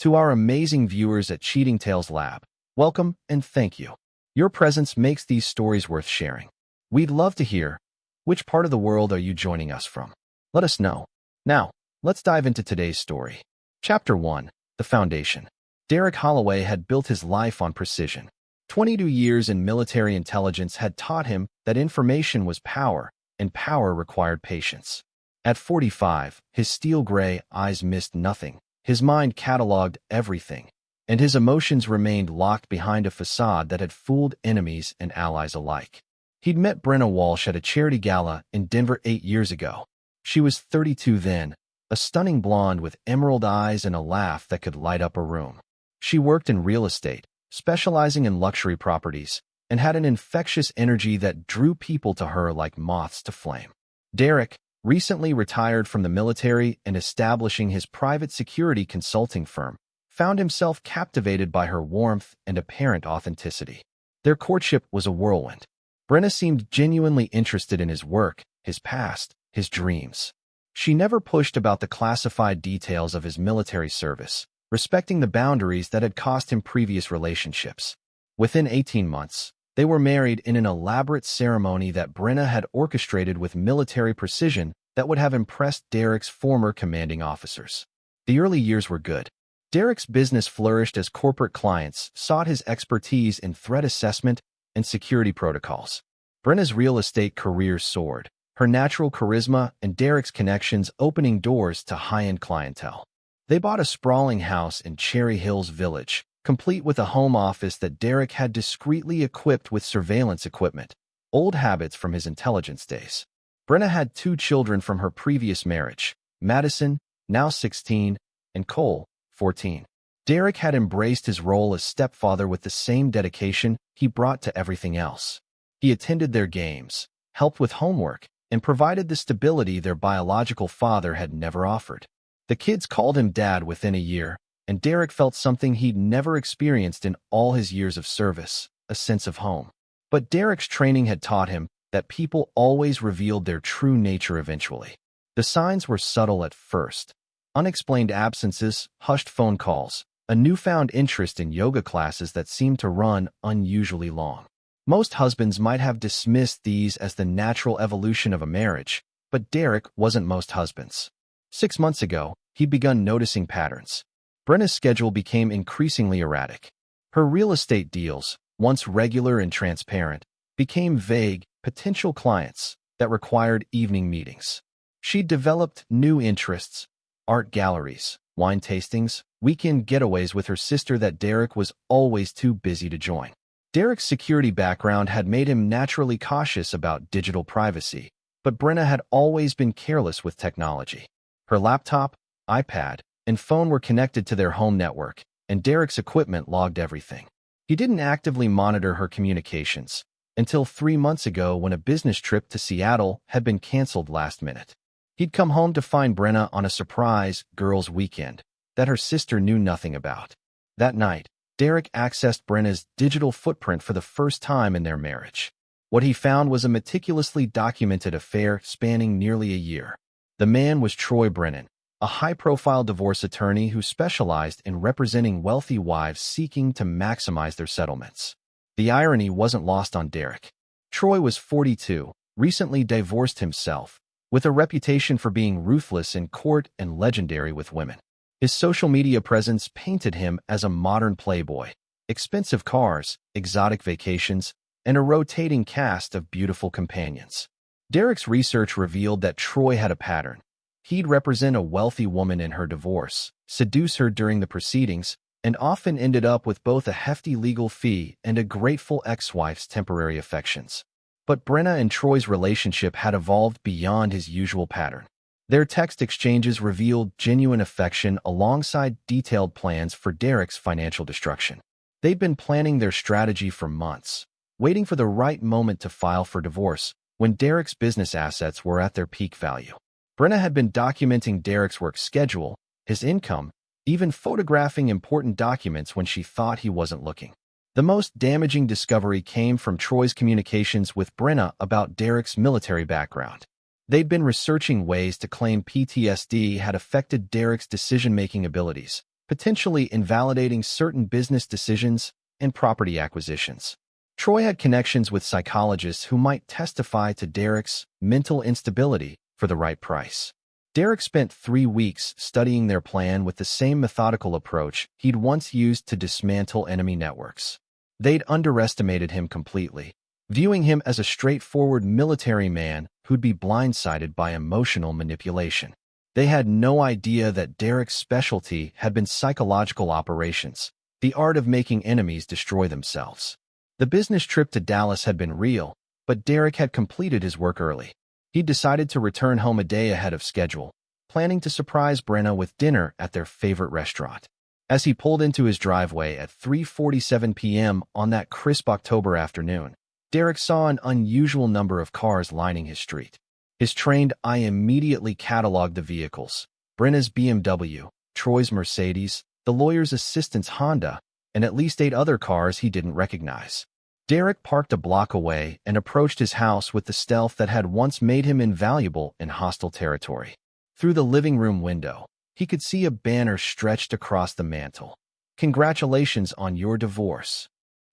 To our amazing viewers at Cheating Tales Lab, welcome and thank you. Your presence makes these stories worth sharing. We'd love to hear, which part of the world are you joining us from? Let us know. Now, let's dive into today's story. Chapter 1. The Foundation. Derek Holloway had built his life on precision. 22 years in military intelligence had taught him that information was power, and power required patience. At 45, his steel-gray eyes missed nothing. His mind cataloged everything, and his emotions remained locked behind a facade that had fooled enemies and allies alike. He'd met Brenna Walsh at a charity gala in Denver 8 years ago. She was 32 then, a stunning blonde with emerald eyes and a laugh that could light up a room. She worked in real estate, specializing in luxury properties, and had an infectious energy that drew people to her like moths to flame. Derek, recently retired from the military and establishing his private security consulting firm, found himself captivated by her warmth and apparent authenticity. Their courtship was a whirlwind. Brenna seemed genuinely interested in his work, his past, his dreams. She never pushed about the classified details of his military service, respecting the boundaries that had cost him previous relationships. Within 18 months, they were married in an elaborate ceremony that Brenna had orchestrated with military precision that would have impressed Derek's former commanding officers. The early years were good. Derek's business flourished as corporate clients sought his expertise in threat assessment and security protocols. Brenna's real estate career soared, her natural charisma and Derek's connections opening doors to high-end clientele. They bought a sprawling house in Cherry Hills Village, complete with a home office that Derek had discreetly equipped with surveillance equipment, old habits from his intelligence days. Brenna had 2 children from her previous marriage, Madison, now 16, and Cole, 14. Derek had embraced his role as stepfather with the same dedication he brought to everything else. He attended their games, helped with homework, and provided the stability their biological father had never offered. The kids called him dad within a year, and Derek felt something he'd never experienced in all his years of service, a sense of home. But Derek's training had taught him that people always revealed their true nature eventually. The signs were subtle at first. Unexplained absences, hushed phone calls, a newfound interest in yoga classes that seemed to run unusually long. Most husbands might have dismissed these as the natural evolution of a marriage, but Derek wasn't most husbands. 6 months ago, he'd begun noticing patterns. Brenna's schedule became increasingly erratic. Her real estate deals, once regular and transparent, became vague, potential clients that required evening meetings. She'd developed new interests, art galleries, wine tastings, weekend getaways with her sister that Derek was always too busy to join. Derek's security background had made him naturally cautious about digital privacy, but Brenna had always been careless with technology. Her laptop, iPad, and phone were connected to their home network, and Derek's equipment logged everything. He didn't actively monitor her communications until 3 months ago when a business trip to Seattle had been canceled last minute. He'd come home to find Brenna on a surprise girls' weekend that her sister knew nothing about. That night, Derek accessed Brenna's digital footprint for the first time in their marriage. What he found was a meticulously documented affair spanning nearly a year. The man was Troy Brennan, a high-profile divorce attorney who specialized in representing wealthy wives seeking to maximize their settlements. The irony wasn't lost on Derek. Troy was 42, recently divorced himself, with a reputation for being ruthless in court and legendary with women. His social media presence painted him as a modern playboy, expensive cars, exotic vacations, and a rotating cast of beautiful companions. Derek's research revealed that Troy had a pattern. He'd represent a wealthy woman in her divorce, seduce her during the proceedings, and often ended up with both a hefty legal fee and a grateful ex-wife's temporary affections. But Brenna and Troy's relationship had evolved beyond his usual pattern. Their text exchanges revealed genuine affection alongside detailed plans for Derek's financial destruction. They'd been planning their strategy for months, waiting for the right moment to file for divorce when Derek's business assets were at their peak value. Brenna had been documenting Derek's work schedule, his income, even photographing important documents when she thought he wasn't looking. The most damaging discovery came from Troy's communications with Brenna about Derek's military background. They'd been researching ways to claim PTSD had affected Derek's decision-making abilities, potentially invalidating certain business decisions and property acquisitions. Troy had connections with psychologists who might testify to Derek's mental instability for the right price. Derek spent 3 weeks studying their plan with the same methodical approach he'd once used to dismantle enemy networks. They'd underestimated him completely, viewing him as a straightforward military man who'd be blindsided by emotional manipulation. They had no idea that Derek's specialty had been psychological operations, the art of making enemies destroy themselves. The business trip to Dallas had been real, but Derek had completed his work early. He'd decided to return home a day ahead of schedule, planning to surprise Brenna with dinner at their favorite restaurant. As he pulled into his driveway at 3:47 p.m. on that crisp October afternoon, Derek saw an unusual number of cars lining his street. His trained eye immediately cataloged the vehicles: Brenna's BMW, Troy's Mercedes, the lawyer's assistant's Honda, and at least 8 other cars he didn't recognize. Derek parked a block away and approached his house with the stealth that had once made him invaluable in hostile territory. Through the living room window, he could see a banner stretched across the mantel. "Congratulations on your divorce."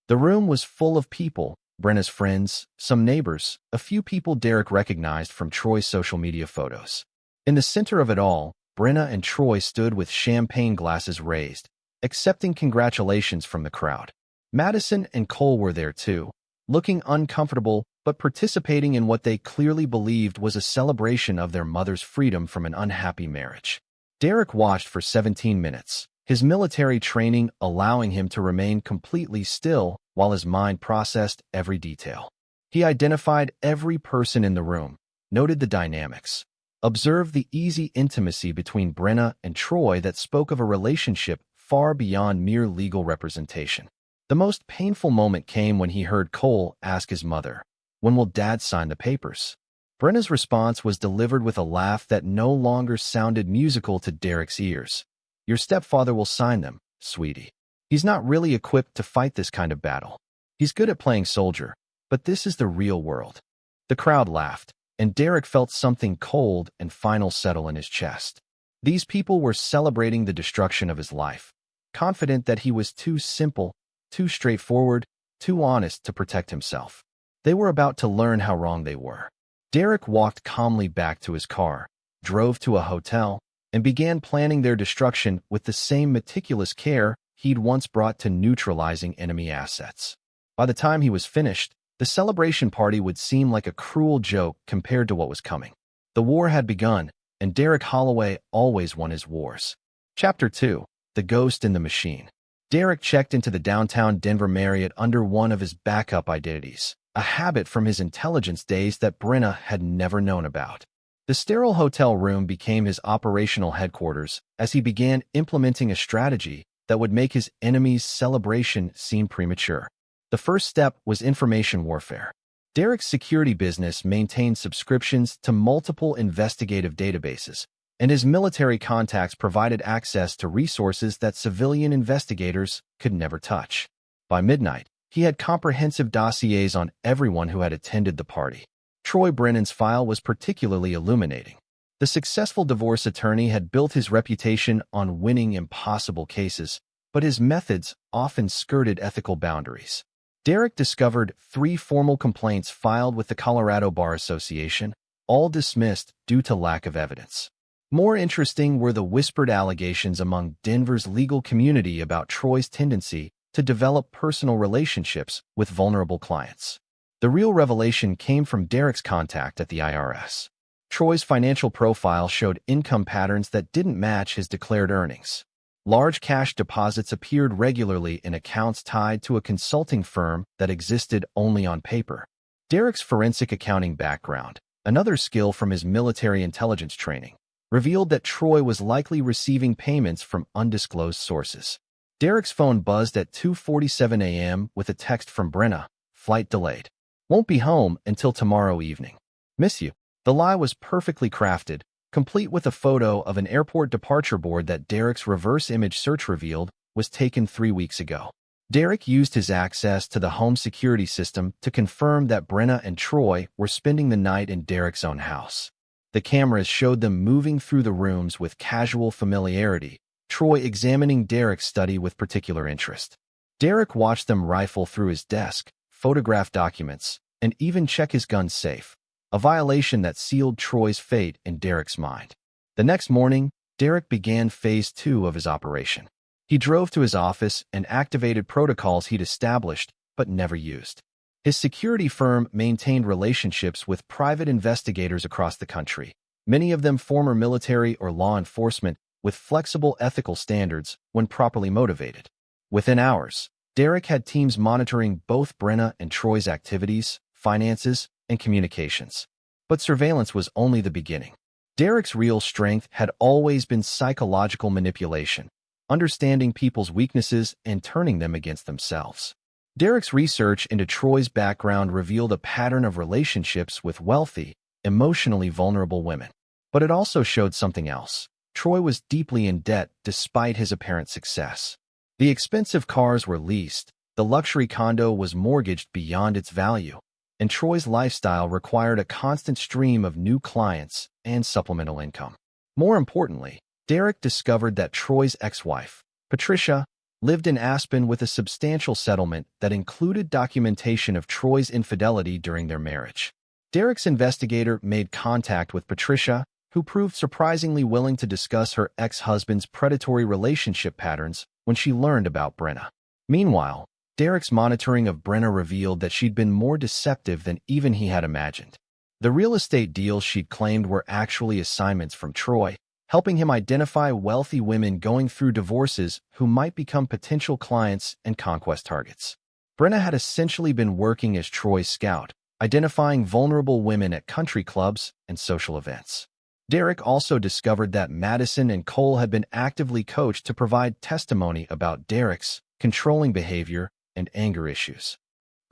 The room was full of people: Brenna's friends, some neighbors, a few people Derek recognized from Troy's social media photos. In the center of it all, Brenna and Troy stood with champagne glasses raised, accepting congratulations from the crowd. Madison and Cole were there too, looking uncomfortable but participating in what they clearly believed was a celebration of their mother's freedom from an unhappy marriage. Derek watched for 17 minutes, his military training allowing him to remain completely still while his mind processed every detail. He identified every person in the room, noted the dynamics, observed the easy intimacy between Brenna and Troy that spoke of a relationship far beyond mere legal representation. The most painful moment came when he heard Cole ask his mother, "When will Dad sign the papers?" Brenna's response was delivered with a laugh that no longer sounded musical to Derek's ears. "Your stepfather will sign them, sweetie. He's not really equipped to fight this kind of battle. He's good at playing soldier, but this is the real world." The crowd laughed, and Derek felt something cold and final settle in his chest. These people were celebrating the destruction of his life, confident that he was too simple, too straightforward, too honest to protect himself. They were about to learn how wrong they were. Derek walked calmly back to his car, drove to a hotel, and began planning their destruction with the same meticulous care he'd once brought to neutralizing enemy assets. By the time he was finished, the celebration party would seem like a cruel joke compared to what was coming. The war had begun, and Derek Holloway always won his wars. Chapter 2: The Ghost in the Machine. Derek checked into the downtown Denver Marriott under one of his backup identities, a habit from his intelligence days that Brenna had never known about. The sterile hotel room became his operational headquarters as he began implementing a strategy that would make his enemy's celebration seem premature. The first step was information warfare. Derek's security business maintained subscriptions to multiple investigative databases, and his military contacts provided access to resources that civilian investigators could never touch. By midnight, he had comprehensive dossiers on everyone who had attended the party. Troy Brennan's file was particularly illuminating. The successful divorce attorney had built his reputation on winning impossible cases, but his methods often skirted ethical boundaries. Derek discovered 3 formal complaints filed with the Colorado Bar Association, all dismissed due to lack of evidence. More interesting were the whispered allegations among Denver's legal community about Troy's tendency to develop personal relationships with vulnerable clients. The real revelation came from Derek's contact at the IRS. Troy's financial profile showed income patterns that didn't match his declared earnings. Large cash deposits appeared regularly in accounts tied to a consulting firm that existed only on paper. Derek's forensic accounting background, another skill from his military intelligence training, revealed that Troy was likely receiving payments from undisclosed sources. Derek's phone buzzed at 2:47 a.m. with a text from Brenna: "Flight delayed. Won't be home until tomorrow evening. Miss you." The lie was perfectly crafted, complete with a photo of an airport departure board that Derek's reverse image search revealed was taken 3 weeks ago. Derek used his access to the home security system to confirm that Brenna and Troy were spending the night in Derek's own house. The cameras showed them moving through the rooms with casual familiarity, Troy examining Derek's study with particular interest. Derek watched them rifle through his desk, photograph documents, and even check his gun safe, a violation that sealed Troy's fate in Derek's mind. The next morning, Derek began phase 2 of his operation. He drove to his office and activated protocols he'd established but never used. His security firm maintained relationships with private investigators across the country, many of them former military or law enforcement with flexible ethical standards when properly motivated. Within hours, Derek had teams monitoring both Brenna and Troy's activities, finances, and communications. But surveillance was only the beginning. Derek's real strength had always been psychological manipulation, understanding people's weaknesses and turning them against themselves. Derek's research into Troy's background revealed a pattern of relationships with wealthy, emotionally vulnerable women. But it also showed something else. Troy was deeply in debt despite his apparent success. The expensive cars were leased, the luxury condo was mortgaged beyond its value, and Troy's lifestyle required a constant stream of new clients and supplemental income. More importantly, Derek discovered that Troy's ex-wife, Patricia, lived in Aspen with a substantial settlement that included documentation of Troy's infidelity during their marriage. Derek's investigator made contact with Patricia, who proved surprisingly willing to discuss her ex-husband's predatory relationship patterns when she learned about Brenna. Meanwhile, Derek's monitoring of Brenna revealed that she'd been more deceptive than even he had imagined. The real estate deals she'd claimed were actually assignments from Troy, helping him identify wealthy women going through divorces who might become potential clients and conquest targets. Brenna had essentially been working as Troy's scout, identifying vulnerable women at country clubs and social events. Derek also discovered that Madison and Cole had been actively coached to provide testimony about Derek's controlling behavior and anger issues.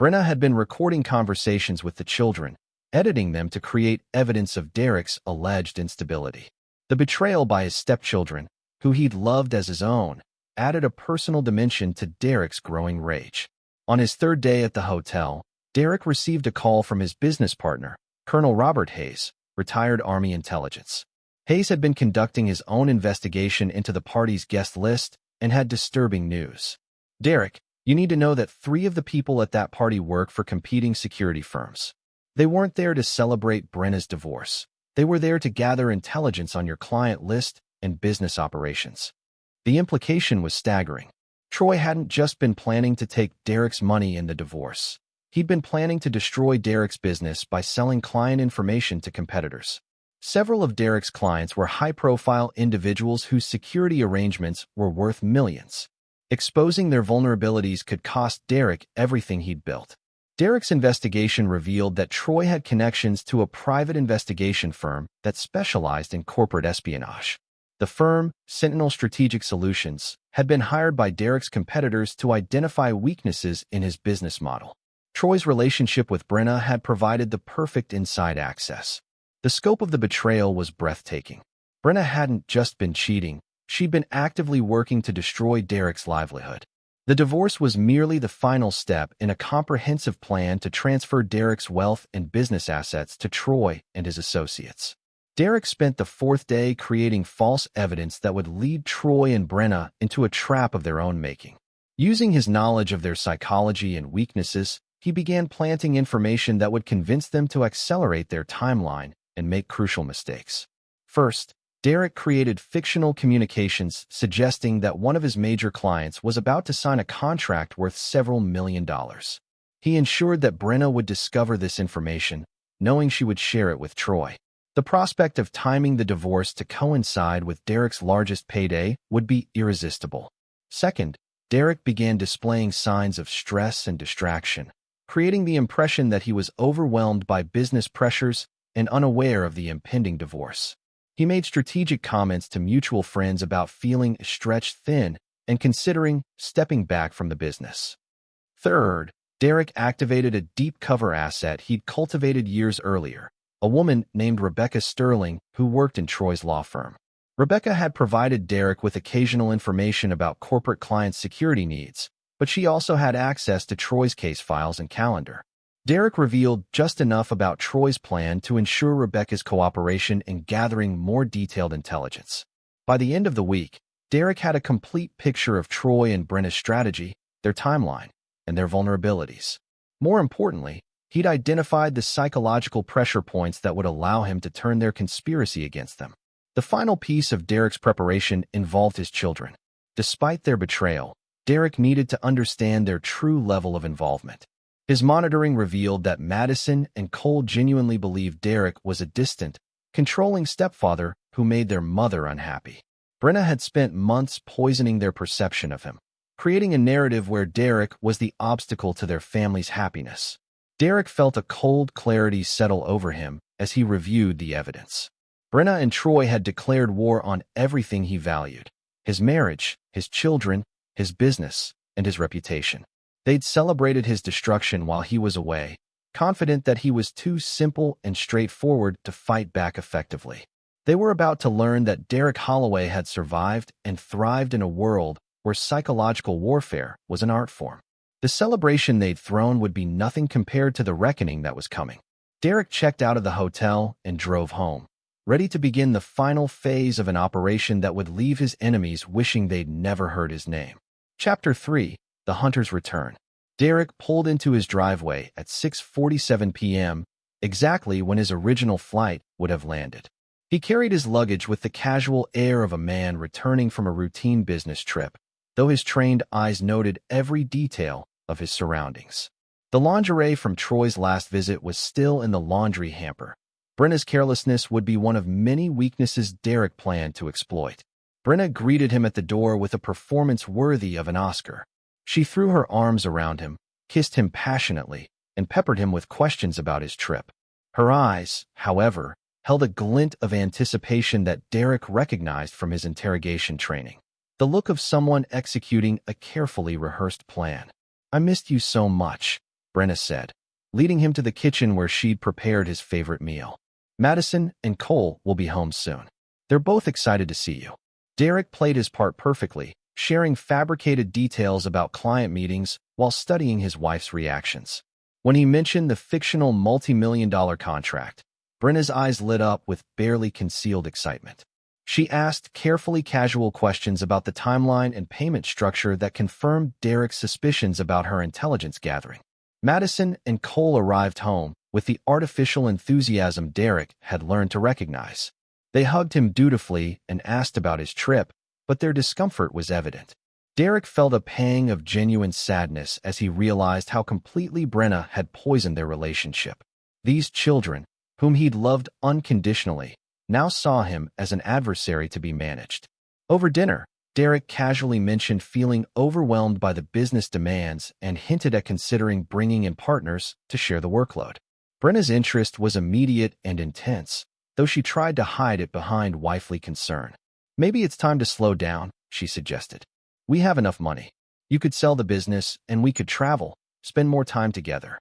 Brenna had been recording conversations with the children, editing them to create evidence of Derek's alleged instability. The betrayal by his stepchildren, who he'd loved as his own, added a personal dimension to Derek's growing rage. On his third day at the hotel, Derek received a call from his business partner, Colonel Robert Hayes, retired Army intelligence. Hayes had been conducting his own investigation into the party's guest list and had disturbing news. Derek, you need to know that 3 of the people at that party work for competing security firms. They weren't there to celebrate Brenna's divorce. They were there to gather intelligence on your client list and business operations. The implication was staggering. Troy hadn't just been planning to take Derek's money in the divorce. He'd been planning to destroy Derek's business by selling client information to competitors. Several of Derek's clients were high-profile individuals whose security arrangements were worth millions. Exposing their vulnerabilities could cost Derek everything he'd built. Derek's investigation revealed that Troy had connections to a private investigation firm that specialized in corporate espionage. The firm, Sentinel Strategic Solutions, had been hired by Derek's competitors to identify weaknesses in his business model. Troy's relationship with Brenna had provided the perfect inside access. The scope of the betrayal was breathtaking. Brenna hadn't just been cheating, she'd been actively working to destroy Derek's livelihood. The divorce was merely the final step in a comprehensive plan to transfer Derek's wealth and business assets to Troy and his associates. Derek spent the 4th day creating false evidence that would lead Troy and Brenna into a trap of their own making. Using his knowledge of their psychology and weaknesses, he began planting information that would convince them to accelerate their timeline and make crucial mistakes. First, Derek created fictional communications suggesting that one of his major clients was about to sign a contract worth several $1 million. He ensured that Brenna would discover this information, knowing she would share it with Troy. The prospect of timing the divorce to coincide with Derek's largest payday would be irresistible. Second, Derek began displaying signs of stress and distraction, creating the impression that he was overwhelmed by business pressures and unaware of the impending divorce. He made strategic comments to mutual friends about feeling stretched thin and considering stepping back from the business. Third, Derek activated a deep cover asset he'd cultivated years earlier, a woman named Rebecca Sterling who worked in Troy's law firm. Rebecca had provided Derek with occasional information about corporate clients' security needs, but she also had access to Troy's case files and calendar. Derek revealed just enough about Troy's plan to ensure Rebecca's cooperation in gathering more detailed intelligence. By the end of the week, Derek had a complete picture of Troy and Brenna's strategy, their timeline, and their vulnerabilities. More importantly, he'd identified the psychological pressure points that would allow him to turn their conspiracy against them. The final piece of Derek's preparation involved his children. Despite their betrayal, Derek needed to understand their true level of involvement. His monitoring revealed that Madison and Cole genuinely believed Derek was a distant, controlling stepfather who made their mother unhappy. Brenna had spent months poisoning their perception of him, creating a narrative where Derek was the obstacle to their family's happiness. Derek felt a cold clarity settle over him as he reviewed the evidence. Brenna and Troy had declared war on everything he valued: his marriage, his children, his business, and his reputation. They'd celebrated his destruction while he was away, confident that he was too simple and straightforward to fight back effectively. They were about to learn that Derek Holloway had survived and thrived in a world where psychological warfare was an art form. The celebration they'd thrown would be nothing compared to the reckoning that was coming. Derek checked out of the hotel and drove home, ready to begin the final phase of an operation that would leave his enemies wishing they'd never heard his name. Chapter 3: The Hunter's Return. Derek pulled into his driveway at 6:47 p.m., exactly when his original flight would have landed. He carried his luggage with the casual air of a man returning from a routine business trip, though his trained eyes noted every detail of his surroundings. The lingerie from Troy's last visit was still in the laundry hamper. Brenna's carelessness would be one of many weaknesses Derek planned to exploit. Brenna greeted him at the door with a performance worthy of an Oscar. She threw her arms around him, kissed him passionately, and peppered him with questions about his trip. Her eyes, however, held a glint of anticipation that Derek recognized from his interrogation training. The look of someone executing a carefully rehearsed plan. "I missed you so much," Brenna said, leading him to the kitchen where she'd prepared his favorite meal. "Madison and Cole will be home soon. They're both excited to see you." Derek played his part perfectly, sharing fabricated details about client meetings while studying his wife's reactions. When he mentioned the fictional multi-million-dollar contract, Brenna's eyes lit up with barely concealed excitement. She asked carefully casual questions about the timeline and payment structure that confirmed Derek's suspicions about her intelligence gathering. Madison and Cole arrived home with the artificial enthusiasm Derek had learned to recognize. They hugged him dutifully and asked about his trip, but their discomfort was evident. Derek felt a pang of genuine sadness as he realized how completely Brenna had poisoned their relationship. These children, whom he'd loved unconditionally, now saw him as an adversary to be managed. Over dinner, Derek casually mentioned feeling overwhelmed by the business demands and hinted at considering bringing in partners to share the workload. Brenna's interest was immediate and intense, though she tried to hide it behind wifely concern. "Maybe it's time to slow down," she suggested. "We have enough money. You could sell the business and we could travel, spend more time together."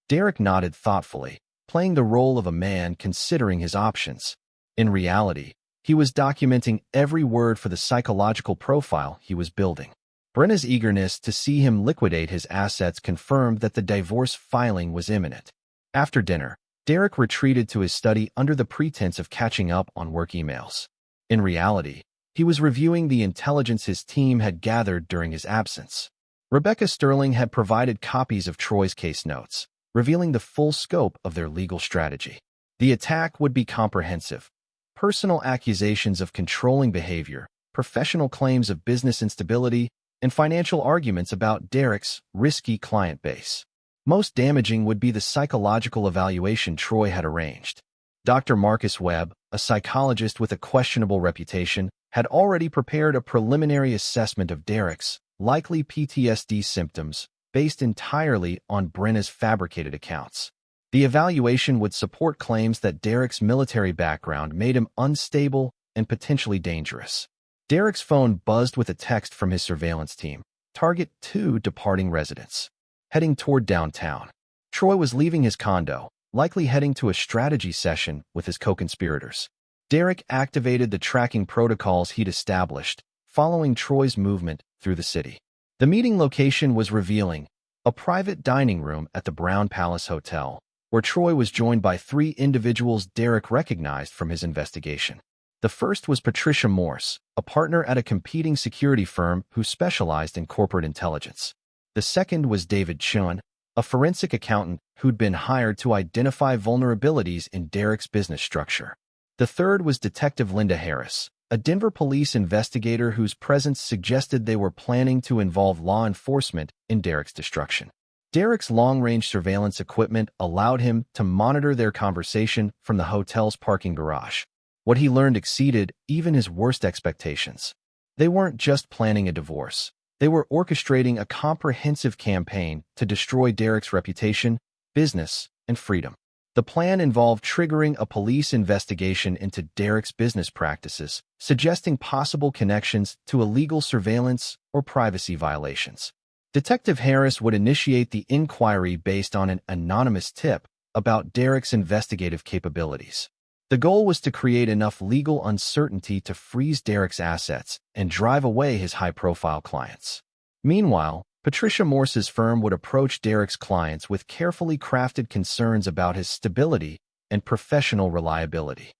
Derek nodded thoughtfully, playing the role of a man considering his options. In reality, he was documenting every word for the psychological profile he was building. Brenna's eagerness to see him liquidate his assets confirmed that the divorce filing was imminent. After dinner, Derek retreated to his study under the pretense of catching up on work emails. In reality, he was reviewing the intelligence his team had gathered during his absence. Rebecca Sterling had provided copies of Troy's case notes, revealing the full scope of their legal strategy. The attack would be comprehensive: personal accusations of controlling behavior, professional claims of business instability, and financial arguments about Derek's risky client base. Most damaging would be the psychological evaluation Troy had arranged. Dr. Marcus Webb, a psychologist with a questionable reputation, had already prepared a preliminary assessment of Derek's likely PTSD symptoms based entirely on Brenna's fabricated accounts. The evaluation would support claims that Derek's military background made him unstable and potentially dangerous. Derek's phone buzzed with a text from his surveillance team. Target 2 departing residents. Heading toward downtown. Troy was leaving his condo, likely heading to a strategy session with his co-conspirators. Derek activated the tracking protocols he'd established, following Troy's movement through the city. The meeting location was revealing: a private dining room at the Brown Palace Hotel, where Troy was joined by 3 individuals Derek recognized from his investigation. The first was Patricia Morse, a partner at a competing security firm who specialized in corporate intelligence. The second was David Chun, a forensic accountant who'd been hired to identify vulnerabilities in Derek's business structure. The third was Detective Linda Harris, a Denver police investigator whose presence suggested they were planning to involve law enforcement in Derek's destruction. Derek's long-range surveillance equipment allowed him to monitor their conversation from the hotel's parking garage. What he learned exceeded even his worst expectations. They weren't just planning a divorce. They were orchestrating a comprehensive campaign to destroy Derek's reputation, business, and freedom. The plan involved triggering a police investigation into Derek's business practices, suggesting possible connections to illegal surveillance or privacy violations. Detective Harris would initiate the inquiry based on an anonymous tip about Derek's investigative capabilities. The goal was to create enough legal uncertainty to freeze Derek's assets and drive away his high-profile clients. Meanwhile, Patricia Morse's firm would approach Derek's clients with carefully crafted concerns about his stability and professional reliability.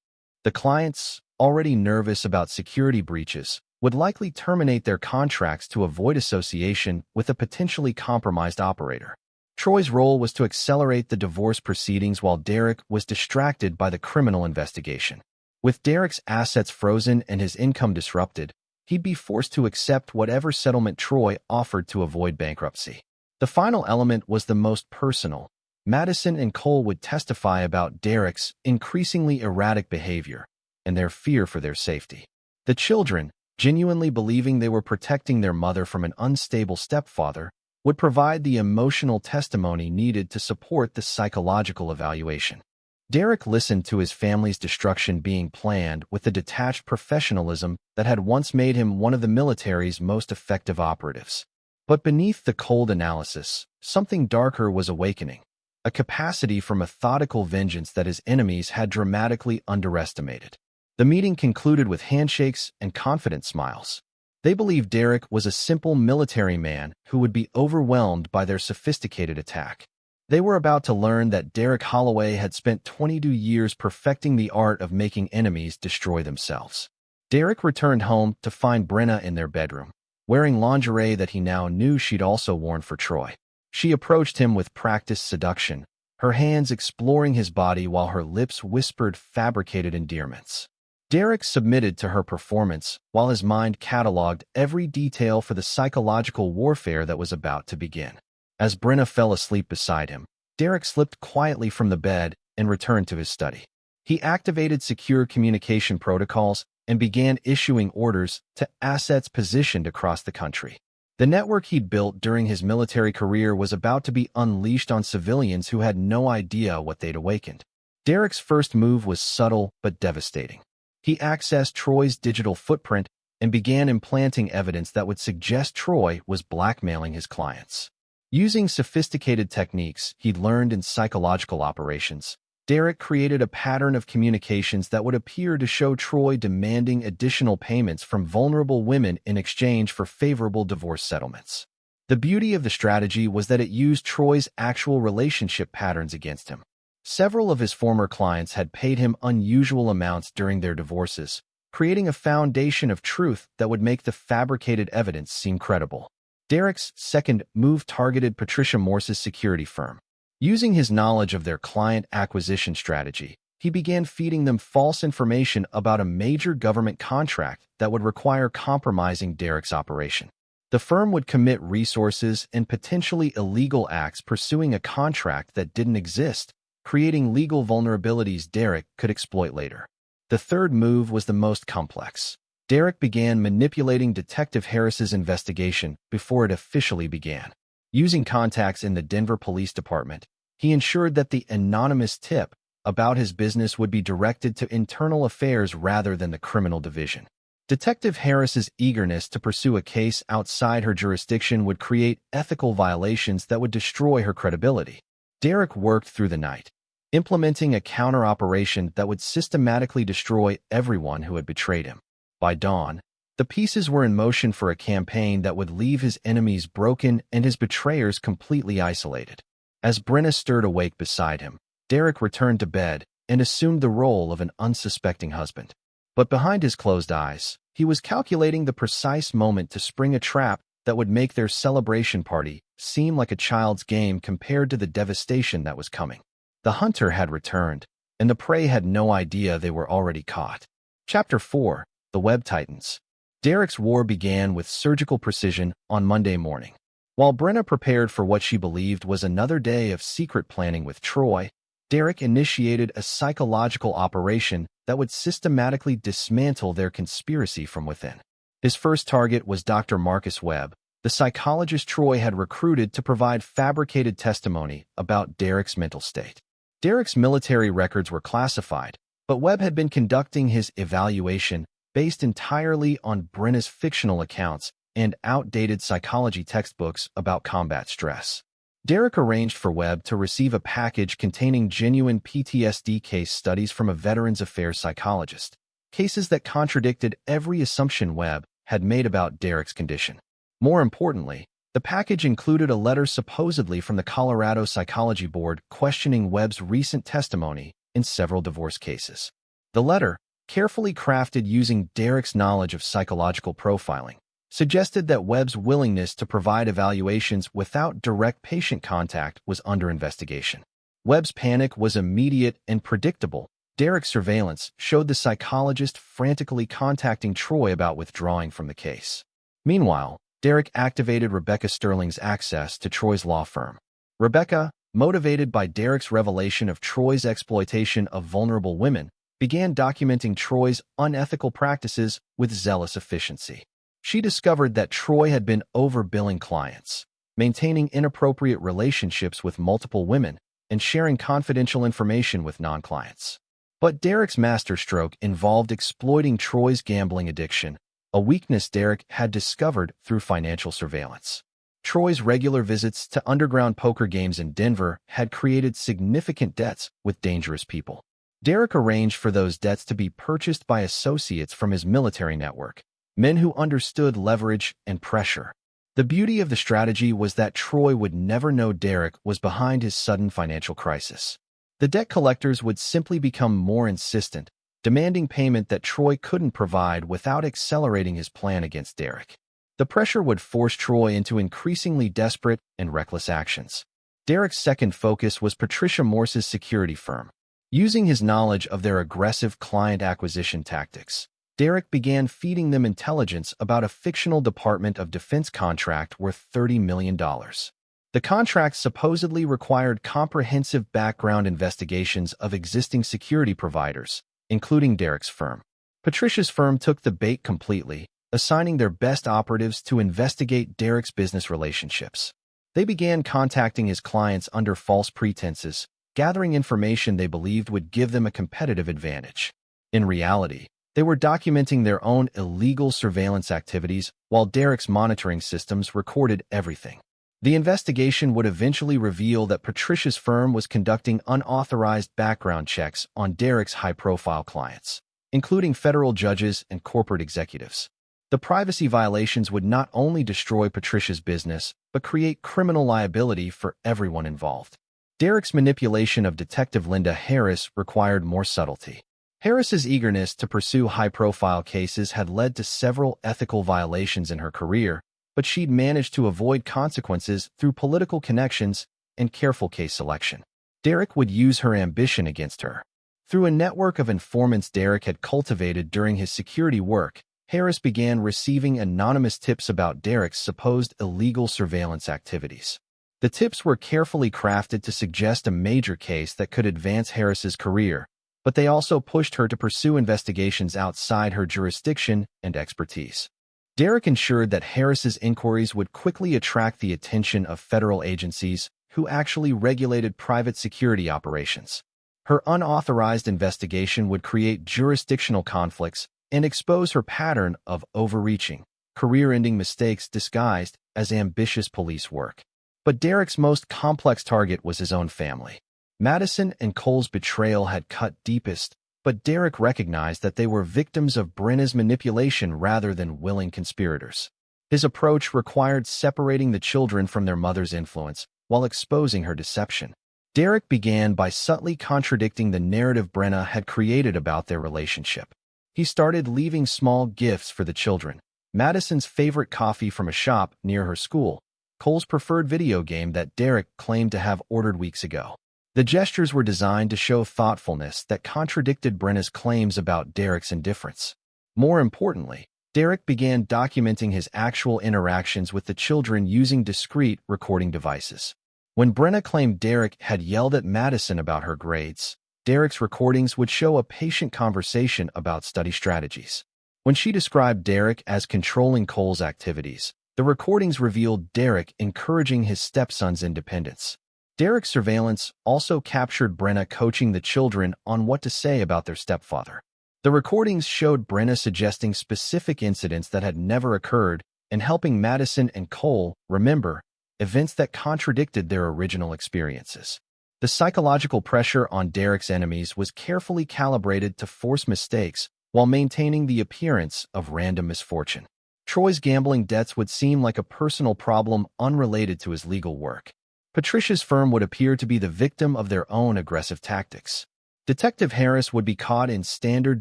The clients, already nervous about security breaches, would likely terminate their contracts to avoid association with a potentially compromised operator. Troy's role was to accelerate the divorce proceedings while Derek was distracted by the criminal investigation. With Derek's assets frozen and his income disrupted, he'd be forced to accept whatever settlement Troy offered to avoid bankruptcy. The final element was the most personal. Madison and Cole would testify about Derek's increasingly erratic behavior and their fear for their safety. The children, genuinely believing they were protecting their mother from an unstable stepfather, would provide the emotional testimony needed to support the psychological evaluation. Derek listened to his family's destruction being planned with the detached professionalism that had once made him one of the military's most effective operatives. But beneath the cold analysis, something darker was awakening, a capacity for methodical vengeance that his enemies had dramatically underestimated. The meeting concluded with handshakes and confident smiles. They believed Derek was a simple military man who would be overwhelmed by their sophisticated attack. They were about to learn that Derek Holloway had spent 22 years perfecting the art of making enemies destroy themselves. Derek returned home to find Brenna in their bedroom, wearing lingerie that he now knew she'd also worn for Troy. She approached him with practiced seduction, her hands exploring his body while her lips whispered fabricated endearments. Derek submitted to her performance while his mind cataloged every detail for the psychological warfare that was about to begin. As Brenna fell asleep beside him, Derek slipped quietly from the bed and returned to his study. He activated secure communication protocols and began issuing orders to assets positioned across the country. The network he'd built during his military career was about to be unleashed on civilians who had no idea what they'd awakened. Derek's first move was subtle but devastating. He accessed Troy's digital footprint and began implanting evidence that would suggest Troy was blackmailing his clients. Using sophisticated techniques he'd learned in psychological operations, Derek created a pattern of communications that would appear to show Troy demanding additional payments from vulnerable women in exchange for favorable divorce settlements. The beauty of the strategy was that it used Troy's actual relationship patterns against him. Several of his former clients had paid him unusual amounts during their divorces, creating a foundation of truth that would make the fabricated evidence seem credible. Derek's second move targeted Patricia Morse's security firm. Using his knowledge of their client acquisition strategy, he began feeding them false information about a major government contract that would require compromising Derek's operation. The firm would commit resources and potentially illegal acts pursuing a contract that didn't exist, creating legal vulnerabilities Derek could exploit later. The third move was the most complex. Derek began manipulating Detective Harris's investigation before it officially began. Using contacts in the Denver Police Department, he ensured that the anonymous tip about his business would be directed to internal affairs rather than the criminal division. Detective Harris's eagerness to pursue a case outside her jurisdiction would create ethical violations that would destroy her credibility. Derek worked through the night, implementing a counter-operation that would systematically destroy everyone who had betrayed him. By dawn, the pieces were in motion for a campaign that would leave his enemies broken and his betrayers completely isolated. As Brenna stirred awake beside him, Derek returned to bed and assumed the role of an unsuspecting husband. But behind his closed eyes, he was calculating the precise moment to spring a trap that would make their celebration party seem like a child's game compared to the devastation that was coming. The hunter had returned, and the prey had no idea they were already caught. Chapter 4. The Web Titans. Derek's war began with surgical precision on Monday morning. While Brenna prepared for what she believed was another day of secret planning with Troy, Derek initiated a psychological operation that would systematically dismantle their conspiracy from within. His first target was Dr. Marcus Webb, the psychologist Troy had recruited to provide fabricated testimony about Derek's mental state. Derek's military records were classified, but Webb had been conducting his evaluation based entirely on Brenna's fictional accounts and outdated psychology textbooks about combat stress. Derek arranged for Webb to receive a package containing genuine PTSD case studies from a Veterans Affairs psychologist, cases that contradicted every assumption Webb had made about Derek's condition. More importantly, the package included a letter supposedly from the Colorado Psychology Board questioning Webb's recent testimony in several divorce cases. The letter, carefully crafted using Derek's knowledge of psychological profiling, suggested that Webb's willingness to provide evaluations without direct patient contact was under investigation. Webb's panic was immediate and predictable. Derek's surveillance showed the psychologist frantically contacting Troy about withdrawing from the case. Meanwhile, Derek activated Rebecca Sterling's access to Troy's law firm. Rebecca, motivated by Derek's revelation of Troy's exploitation of vulnerable women, began documenting Troy's unethical practices with zealous efficiency. She discovered that Troy had been overbilling clients, maintaining inappropriate relationships with multiple women, and sharing confidential information with non-clients. But Derek's masterstroke involved exploiting Troy's gambling addiction, a weakness Derek had discovered through financial surveillance. Troy's regular visits to underground poker games in Denver had created significant debts with dangerous people. Derek arranged for those debts to be purchased by associates from his military network, men who understood leverage and pressure. The beauty of the strategy was that Troy would never know Derek was behind his sudden financial crisis. The debt collectors would simply become more insistent, demanding payment that Troy couldn't provide without accelerating his plan against Derek. The pressure would force Troy into increasingly desperate and reckless actions. Derek's second focus was Patricia Morse's security firm. Using his knowledge of their aggressive client acquisition tactics, Derek began feeding them intelligence about a fictional Department of Defense contract worth $30 million. The contract supposedly required comprehensive background investigations of existing security providers, including Derek's firm. Patricia's firm took the bait completely, assigning their best operatives to investigate Derek's business relationships. They began contacting his clients under false pretenses, gathering information they believed would give them a competitive advantage. In reality, they were documenting their own illegal surveillance activities while Derek's monitoring systems recorded everything. The investigation would eventually reveal that Patricia's firm was conducting unauthorized background checks on Derek's high-profile clients, including federal judges and corporate executives. The privacy violations would not only destroy Patricia's business, but create criminal liability for everyone involved. Derek's manipulation of Detective Linda Harris required more subtlety. Harris's eagerness to pursue high-profile cases had led to several ethical violations in her career, but she'd managed to avoid consequences through political connections and careful case selection. Derek would use her ambition against her. Through a network of informants Derek had cultivated during his security work, Harris began receiving anonymous tips about Derek's supposed illegal surveillance activities. The tips were carefully crafted to suggest a major case that could advance Harris's career, but they also pushed her to pursue investigations outside her jurisdiction and expertise. Derek ensured that Harris's inquiries would quickly attract the attention of federal agencies who actually regulated private security operations. Her unauthorized investigation would create jurisdictional conflicts and expose her pattern of overreaching, career-ending mistakes disguised as ambitious police work. But Derek's most complex target was his own family. Madison and Cole's betrayal had cut deepest, but Derek recognized that they were victims of Brenna's manipulation rather than willing conspirators. His approach required separating the children from their mother's influence while exposing her deception. Derek began by subtly contradicting the narrative Brenna had created about their relationship. He started leaving small gifts for the children: Madison's favorite coffee from a shop near her school, Cole's preferred video game that Derek claimed to have ordered weeks ago. The gestures were designed to show thoughtfulness that contradicted Brenna's claims about Derek's indifference. More importantly, Derek began documenting his actual interactions with the children using discrete recording devices. When Brenna claimed Derek had yelled at Madison about her grades, Derek's recordings would show a patient conversation about study strategies. When she described Derek as controlling Cole's activities, the recordings revealed Derek encouraging his stepson's independence. Derek's surveillance also captured Brenna coaching the children on what to say about their stepfather. The recordings showed Brenna suggesting specific incidents that had never occurred and helping Madison and Cole remember events that contradicted their original experiences. The psychological pressure on Derek's enemies was carefully calibrated to force mistakes while maintaining the appearance of random misfortune. Troy's gambling debts would seem like a personal problem unrelated to his legal work. Patricia's firm would appear to be the victim of their own aggressive tactics. Detective Harris would be caught in standard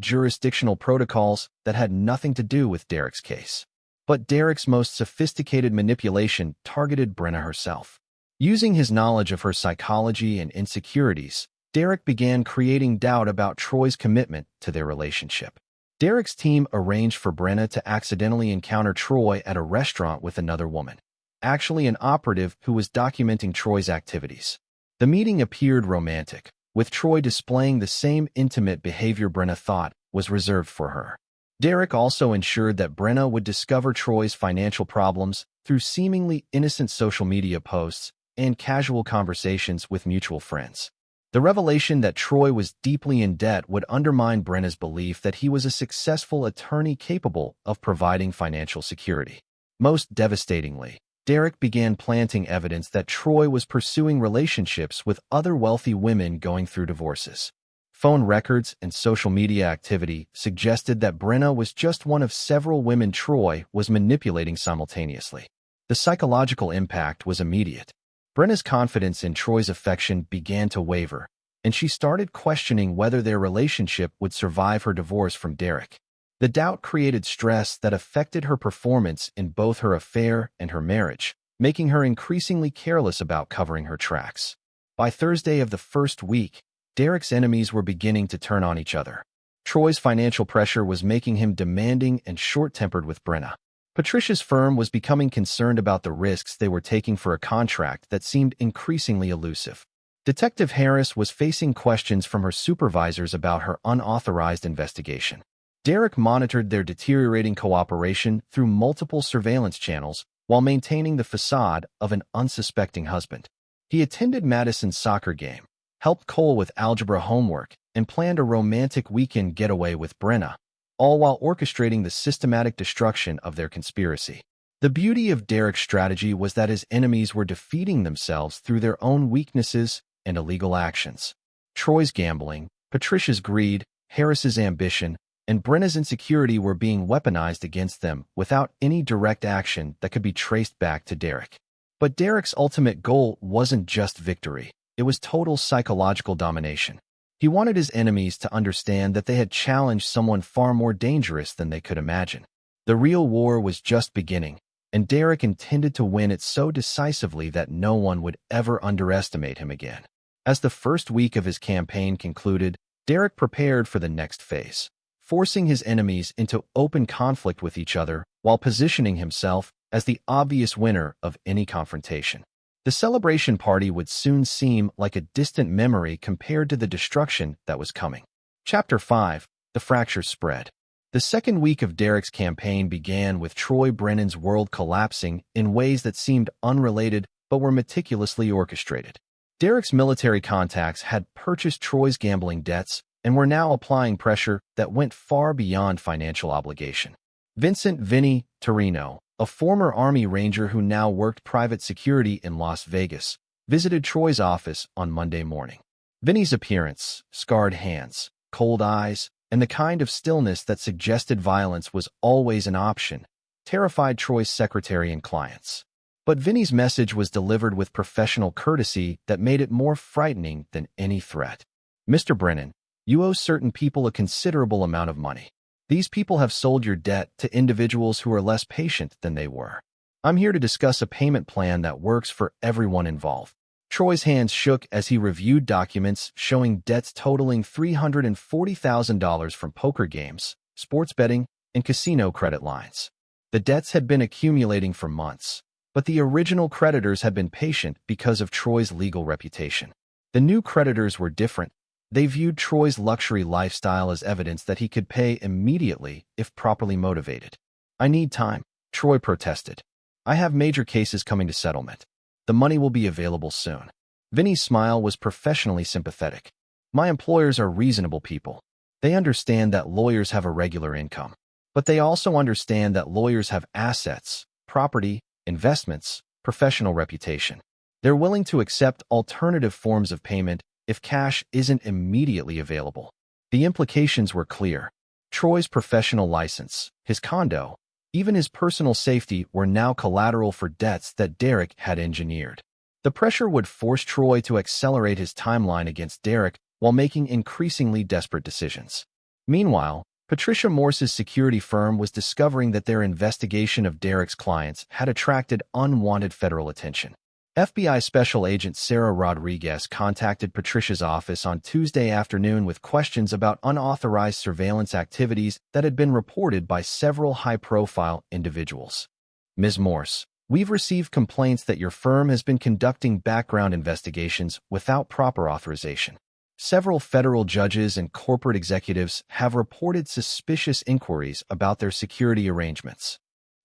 jurisdictional protocols that had nothing to do with Derek's case. But Derek's most sophisticated manipulation targeted Brenna herself. Using his knowledge of her psychology and insecurities, Derek began creating doubt about Troy's commitment to their relationship. Derek's team arranged for Brenna to accidentally encounter Troy at a restaurant with another woman, actually an operative who was documenting Troy's activities. The meeting appeared romantic, with Troy displaying the same intimate behavior Brenna thought was reserved for her. Derek also ensured that Brenna would discover Troy's financial problems through seemingly innocent social media posts and casual conversations with mutual friends. The revelation that Troy was deeply in debt would undermine Brenna's belief that he was a successful attorney capable of providing financial security. Most devastatingly, Derek began planting evidence that Troy was pursuing relationships with other wealthy women going through divorces. Phone records and social media activity suggested that Brenna was just one of several women Troy was manipulating simultaneously. The psychological impact was immediate. Brenna's confidence in Troy's affection began to waver, and she started questioning whether their relationship would survive her divorce from Derek. The doubt created stress that affected her performance in both her affair and her marriage, making her increasingly careless about covering her tracks. By Thursday of the first week, Derek's enemies were beginning to turn on each other. Troy's financial pressure was making him demanding and short-tempered with Brenna. Patricia's firm was becoming concerned about the risks they were taking for a contract that seemed increasingly elusive. Detective Harris was facing questions from her supervisors about her unauthorized investigation. Derek monitored their deteriorating cooperation through multiple surveillance channels while maintaining the facade of an unsuspecting husband. He attended Madison's soccer game, helped Cole with algebra homework, and planned a romantic weekend getaway with Brenna, all while orchestrating the systematic destruction of their conspiracy. The beauty of Derek's strategy was that his enemies were defeating themselves through their own weaknesses and illegal actions. Troy's gambling, Patricia's greed, Harris's ambition, and Brenna's insecurity were being weaponized against them without any direct action that could be traced back to Derek. But Derek's ultimate goal wasn't just victory, it was total psychological domination. He wanted his enemies to understand that they had challenged someone far more dangerous than they could imagine. The real war was just beginning, and Derek intended to win it so decisively that no one would ever underestimate him again. As the first week of his campaign concluded, Derek prepared for the next phase, forcing his enemies into open conflict with each other while positioning himself as the obvious winner of any confrontation. The celebration party would soon seem like a distant memory compared to the destruction that was coming. Chapter 5: The Fracture Spread. The second week of Derek's campaign began with Troy Brennan's world collapsing in ways that seemed unrelated but were meticulously orchestrated. Derek's military contacts had purchased Troy's gambling debts and were now applying pressure that went far beyond financial obligation. Vincent "Vinny" Torino, a former Army Ranger who now worked private security in Las Vegas, visited Troy's office on Monday morning. Vinny's appearance, scarred hands, cold eyes, and the kind of stillness that suggested violence was always an option, terrified Troy's secretary and clients. But Vinny's message was delivered with professional courtesy that made it more frightening than any threat. "Mr. Brennan, you owe certain people a considerable amount of money. These people have sold your debt to individuals who are less patient than they were. I'm here to discuss a payment plan that works for everyone involved. Troy's hands shook as he reviewed documents showing debts totaling $340,000 from poker games, sports betting, and casino credit lines. The debts had been accumulating for months, but the original creditors had been patient because of Troy's legal reputation. The new creditors were different. They viewed Troy's luxury lifestyle as evidence that he could pay immediately if properly motivated. "I need time," Troy protested. "I have major cases coming to settlement. The money will be available soon." Vinny's smile was professionally sympathetic. "My employers are reasonable people. They understand that lawyers have a regular income. But they also understand that lawyers have assets, property, investments, professional reputation. They're willing to accept alternative forms of payment if cash isn't immediately available." The implications were clear. Troy's professional license, his condo, even his personal safety were now collateral for debts that Derek had engineered. The pressure would force Troy to accelerate his timeline against Derek while making increasingly desperate decisions. Meanwhile, Patricia Morse's security firm was discovering that their investigation of Derek's clients had attracted unwanted federal attention. FBI Special Agent Sarah Rodriguez contacted Patricia's office on Tuesday afternoon with questions about unauthorized surveillance activities that had been reported by several high-profile individuals. "Ms. Morse, we've received complaints that your firm has been conducting background investigations without proper authorization. Several federal judges and corporate executives have reported suspicious inquiries about their security arrangements."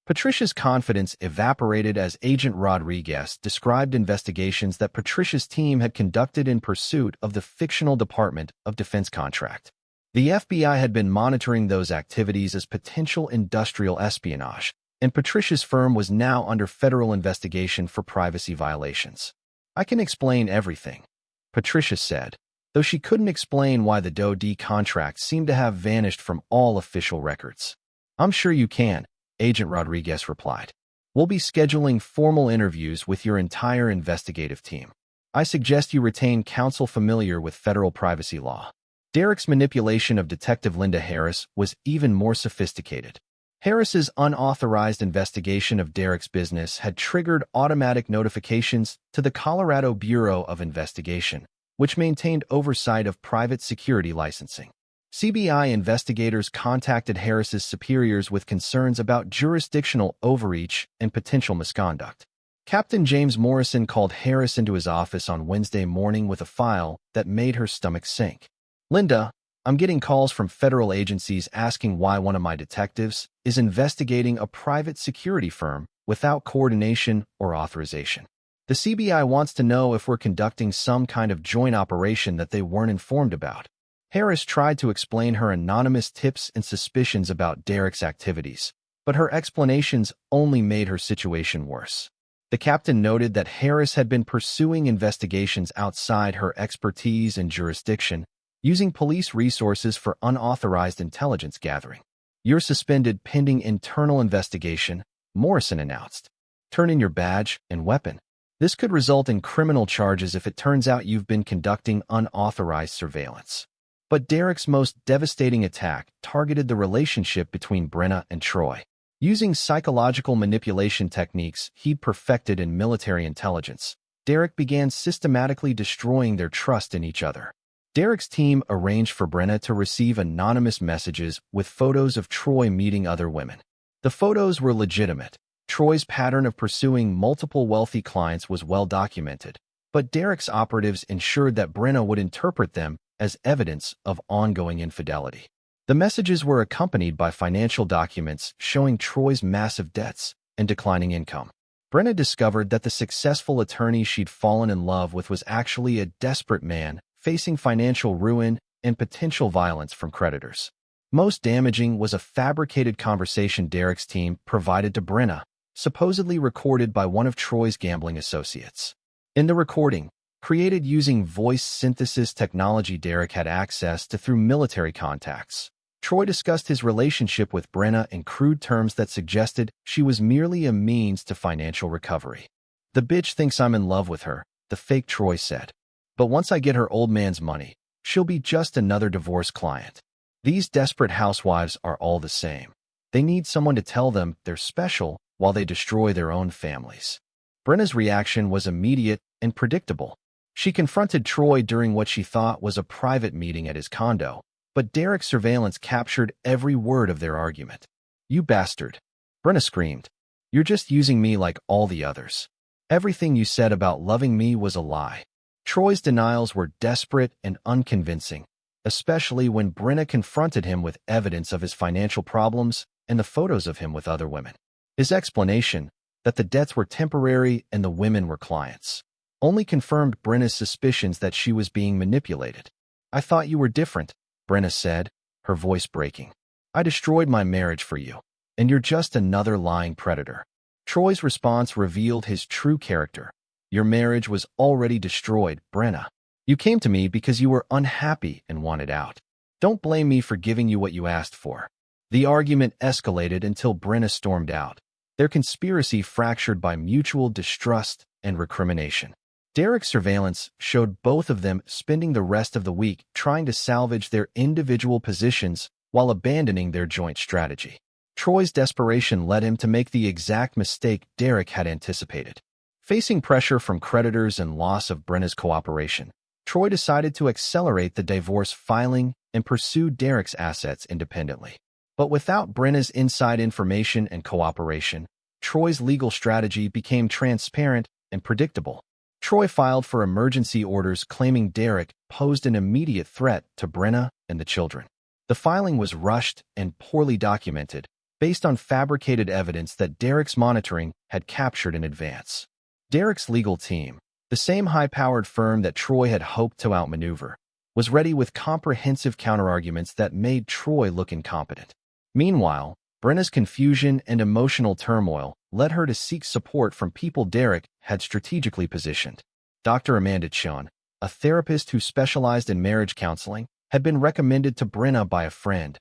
Patricia's confidence evaporated as Agent Rodriguez described investigations that Patricia's team had conducted in pursuit of the fictional Department of Defense contract. The FBI had been monitoring those activities as potential industrial espionage, and Patricia's firm was now under federal investigation for privacy violations. "I can explain everything," Patricia said, though she couldn't explain why the DoD contract seemed to have vanished from all official records. "I'm sure you can," Agent Rodriguez replied. "We'll be scheduling formal interviews with your entire investigative team. I suggest you retain counsel familiar with federal privacy law." Derek's manipulation of Detective Linda Harris was even more sophisticated. Harris's unauthorized investigation of Derek's business had triggered automatic notifications to the Colorado Bureau of Investigation, which maintained oversight of private security licensing. CBI investigators contacted Harris's superiors with concerns about jurisdictional overreach and potential misconduct. Captain James Morrison called Harris into his office on Wednesday morning with a file that made her stomach sink. "Linda, I'm getting calls from federal agencies asking why one of my detectives is investigating a private security firm without coordination or authorization. The CBI wants to know if we're conducting some kind of joint operation that they weren't informed about." Harris tried to explain her anonymous tips and suspicions about Derek's activities, but her explanations only made her situation worse. The captain noted that Harris had been pursuing investigations outside her expertise and jurisdiction, using police resources for unauthorized intelligence gathering. "You're suspended pending internal investigation," Morrison announced. "Turn in your badge and weapon. This could result in criminal charges if it turns out you've been conducting unauthorized surveillance." But Derek's most devastating attack targeted the relationship between Brenna and Troy. Using psychological manipulation techniques he'd perfected in military intelligence, Derek began systematically destroying their trust in each other. Derek's team arranged for Brenna to receive anonymous messages with photos of Troy meeting other women. The photos were legitimate. Troy's pattern of pursuing multiple wealthy clients was well documented, but Derek's operatives ensured that Brenna would interpret them as evidence of ongoing infidelity. The messages were accompanied by financial documents showing Troy's massive debts and declining income. Brenna discovered that the successful attorney she'd fallen in love with was actually a desperate man facing financial ruin and potential violence from creditors. Most damaging was a fabricated conversation Derek's team provided to Brenna, supposedly recorded by one of Troy's gambling associates. In the recording, created using voice synthesis technology Derek had access to through military contacts, Troy discussed his relationship with Brenna in crude terms that suggested she was merely a means to financial recovery. "The bitch thinks I'm in love with her," the fake Troy said. "But once I get her old man's money, she'll be just another divorce client." These desperate housewives are all the same. They need someone to tell them they're special while they destroy their own families. Brenna's reaction was immediate and predictable. She confronted Troy during what she thought was a private meeting at his condo, but Derek's surveillance captured every word of their argument. "You bastard," Brenna screamed. "You're just using me like all the others. Everything you said about loving me was a lie." Troy's denials were desperate and unconvincing, especially when Brenna confronted him with evidence of his financial problems and the photos of him with other women. His explanation, that the debts were temporary and the women were clients, only confirmed Brenna's suspicions that she was being manipulated. "I thought you were different," Brenna said, her voice breaking. "I destroyed my marriage for you, and you're just another lying predator." Troy's response revealed his true character. "Your marriage was already destroyed, Brenna. You came to me because you were unhappy and wanted out. Don't blame me for giving you what you asked for." The argument escalated until Brenna stormed out, their conspiracy fractured by mutual distrust and recrimination. Derek's surveillance showed both of them spending the rest of the week trying to salvage their individual positions while abandoning their joint strategy. Troy's desperation led him to make the exact mistake Derek had anticipated. Facing pressure from creditors and loss of Brenna's cooperation, Troy decided to accelerate the divorce filing and pursue Derek's assets independently. But without Brenna's inside information and cooperation, Troy's legal strategy became transparent and predictable. Troy filed for emergency orders claiming Derek posed an immediate threat to Brenna and the children. The filing was rushed and poorly documented, based on fabricated evidence that Derek's monitoring had captured in advance. Derek's legal team, the same high-powered firm that Troy had hoped to outmaneuver, was ready with comprehensive counterarguments that made Troy look incompetent. Meanwhile, Brenna's confusion and emotional turmoil led her to seek support from people Derek had strategically positioned. Dr. Amanda Chun, a therapist who specialized in marriage counseling, had been recommended to Brenna by a friend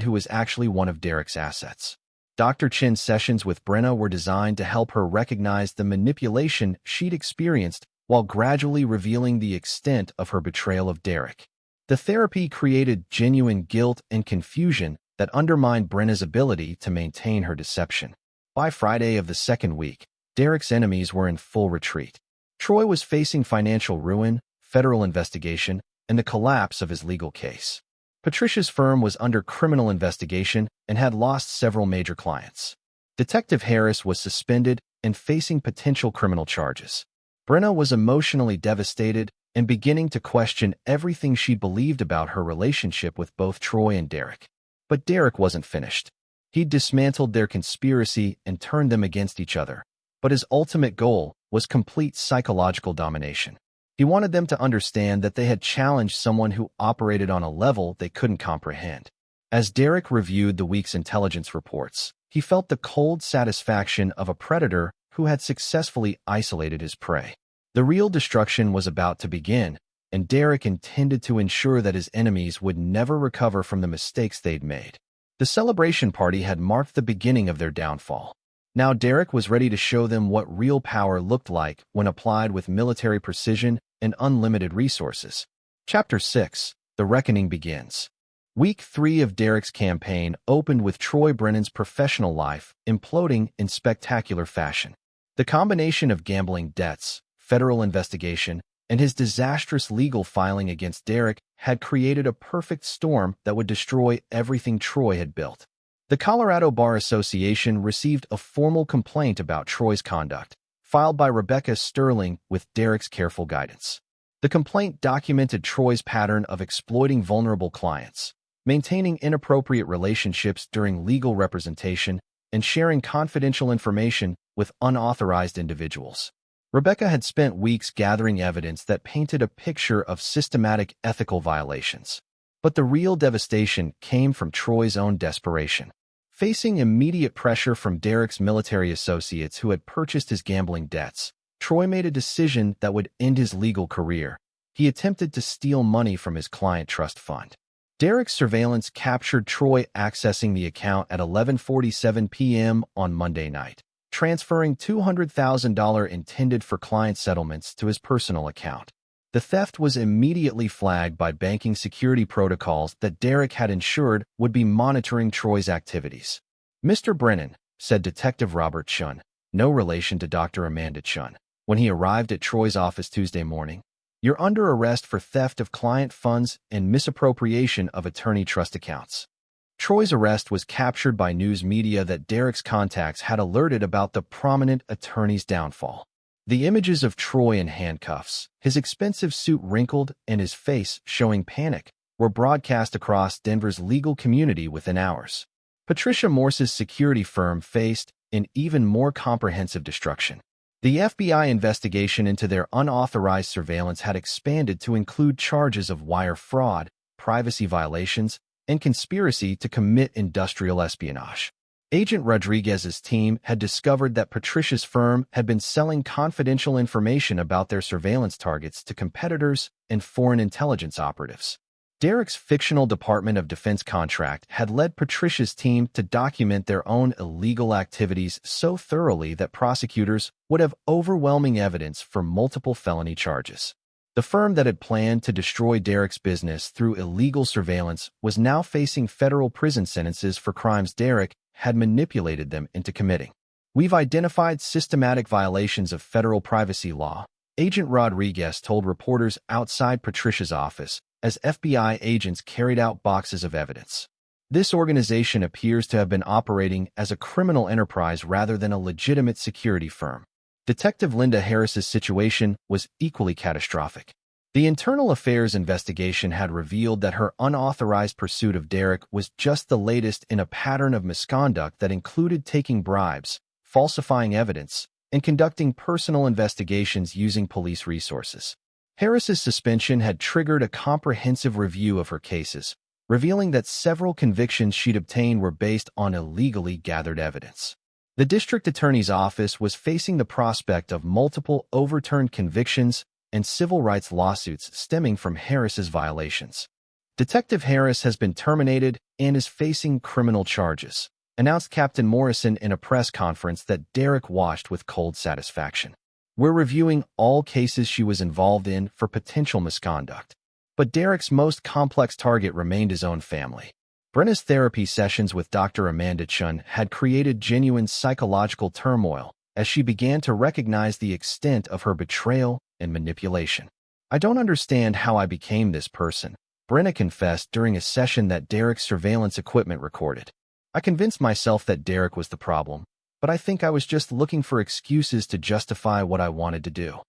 who was actually one of Derek's assets. Dr. Chin's sessions with Brenna were designed to help her recognize the manipulation she'd experienced while gradually revealing the extent of her betrayal of Derek. The therapy created genuine guilt and confusion that undermined Brenna's ability to maintain her deception. By Friday of the second week, Derek's enemies were in full retreat. Troy was facing financial ruin, federal investigation, and the collapse of his legal case. Patricia's firm was under criminal investigation and had lost several major clients. Detective Harris was suspended and facing potential criminal charges. Brenna was emotionally devastated and beginning to question everything she believed about her relationship with both Troy and Derek. But Derek wasn't finished. He'd dismantled their conspiracy and turned them against each other, but his ultimate goal was complete psychological domination. He wanted them to understand that they had challenged someone who operated on a level they couldn't comprehend. As Derek reviewed the week's intelligence reports, he felt the cold satisfaction of a predator who had successfully isolated his prey. The real destruction was about to begin, and Derek intended to ensure that his enemies would never recover from the mistakes they'd made. The celebration party had marked the beginning of their downfall. Now Derek was ready to show them what real power looked like when applied with military precision and unlimited resources. Chapter 6: The Reckoning Begins. Week 3 of Derek's campaign opened with Troy Brennan's professional life imploding in spectacular fashion. The combination of gambling debts, federal investigation, and his disastrous legal filing against Derek had created a perfect storm that would destroy everything Troy had built. The Colorado Bar Association received a formal complaint about Troy's conduct, filed by Rebecca Sterling with Derek's careful guidance. The complaint documented Troy's pattern of exploiting vulnerable clients, maintaining inappropriate relationships during legal representation, and sharing confidential information with unauthorized individuals. Rebecca had spent weeks gathering evidence that painted a picture of systematic ethical violations. But the real devastation came from Troy's own desperation. Facing immediate pressure from Derek's military associates who had purchased his gambling debts, Troy made a decision that would end his legal career. He attempted to steal money from his client trust fund. Derek's surveillance captured Troy accessing the account at 11:47 p.m. on Monday night, transferring $200,000 intended for client settlements to his personal account. The theft was immediately flagged by banking security protocols that Derek had ensured would be monitoring Troy's activities. "Mr. Brennan," said Detective Robert Chun, no relation to Dr. Amanda Chun, when he arrived at Troy's office Tuesday morning, "you're under arrest for theft of client funds and misappropriation of attorney trust accounts." Troy's arrest was captured by news media that Derek's contacts had alerted about the prominent attorney's downfall. The images of Troy in handcuffs, his expensive suit wrinkled and his face showing panic, were broadcast across Denver's legal community within hours. Patricia Morse's security firm faced an even more comprehensive destruction. The FBI investigation into their unauthorized surveillance had expanded to include charges of wire fraud, privacy violations, and conspiracy to commit industrial espionage. Agent Rodriguez's team had discovered that Patricia's firm had been selling confidential information about their surveillance targets to competitors and foreign intelligence operatives. Derek's fictional Department of Defense contract had led Patricia's team to document their own illegal activities so thoroughly that prosecutors would have overwhelming evidence for multiple felony charges. The firm that had planned to destroy Derek's business through illegal surveillance was now facing federal prison sentences for crimes Derek had manipulated them into committing. "We've identified systematic violations of federal privacy law," Agent Rodriguez told reporters outside Patricia's office as FBI agents carried out boxes of evidence. "This organization appears to have been operating as a criminal enterprise rather than a legitimate security firm." Detective Linda Harris's situation was equally catastrophic. The internal affairs investigation had revealed that her unauthorized pursuit of Derek was just the latest in a pattern of misconduct that included taking bribes, falsifying evidence, and conducting personal investigations using police resources. Harris's suspension had triggered a comprehensive review of her cases, revealing that several convictions she'd obtained were based on illegally gathered evidence. The district attorney's office was facing the prospect of multiple overturned convictions and civil rights lawsuits stemming from Harris's violations. "Detective Harris has been terminated and is facing criminal charges," announced Captain Morrison in a press conference that Derek watched with cold satisfaction. "We're reviewing all cases she was involved in for potential misconduct." But Derek's most complex target remained his own family. Brenna's therapy sessions with Dr. Amanda Chun had created genuine psychological turmoil as she began to recognize the extent of her betrayal and manipulation. "I don't understand how I became this person," Brenna confessed during a session that Derek's surveillance equipment recorded. "I convinced myself that Derek was the problem, but I think I was just looking for excuses to justify what I wanted to do."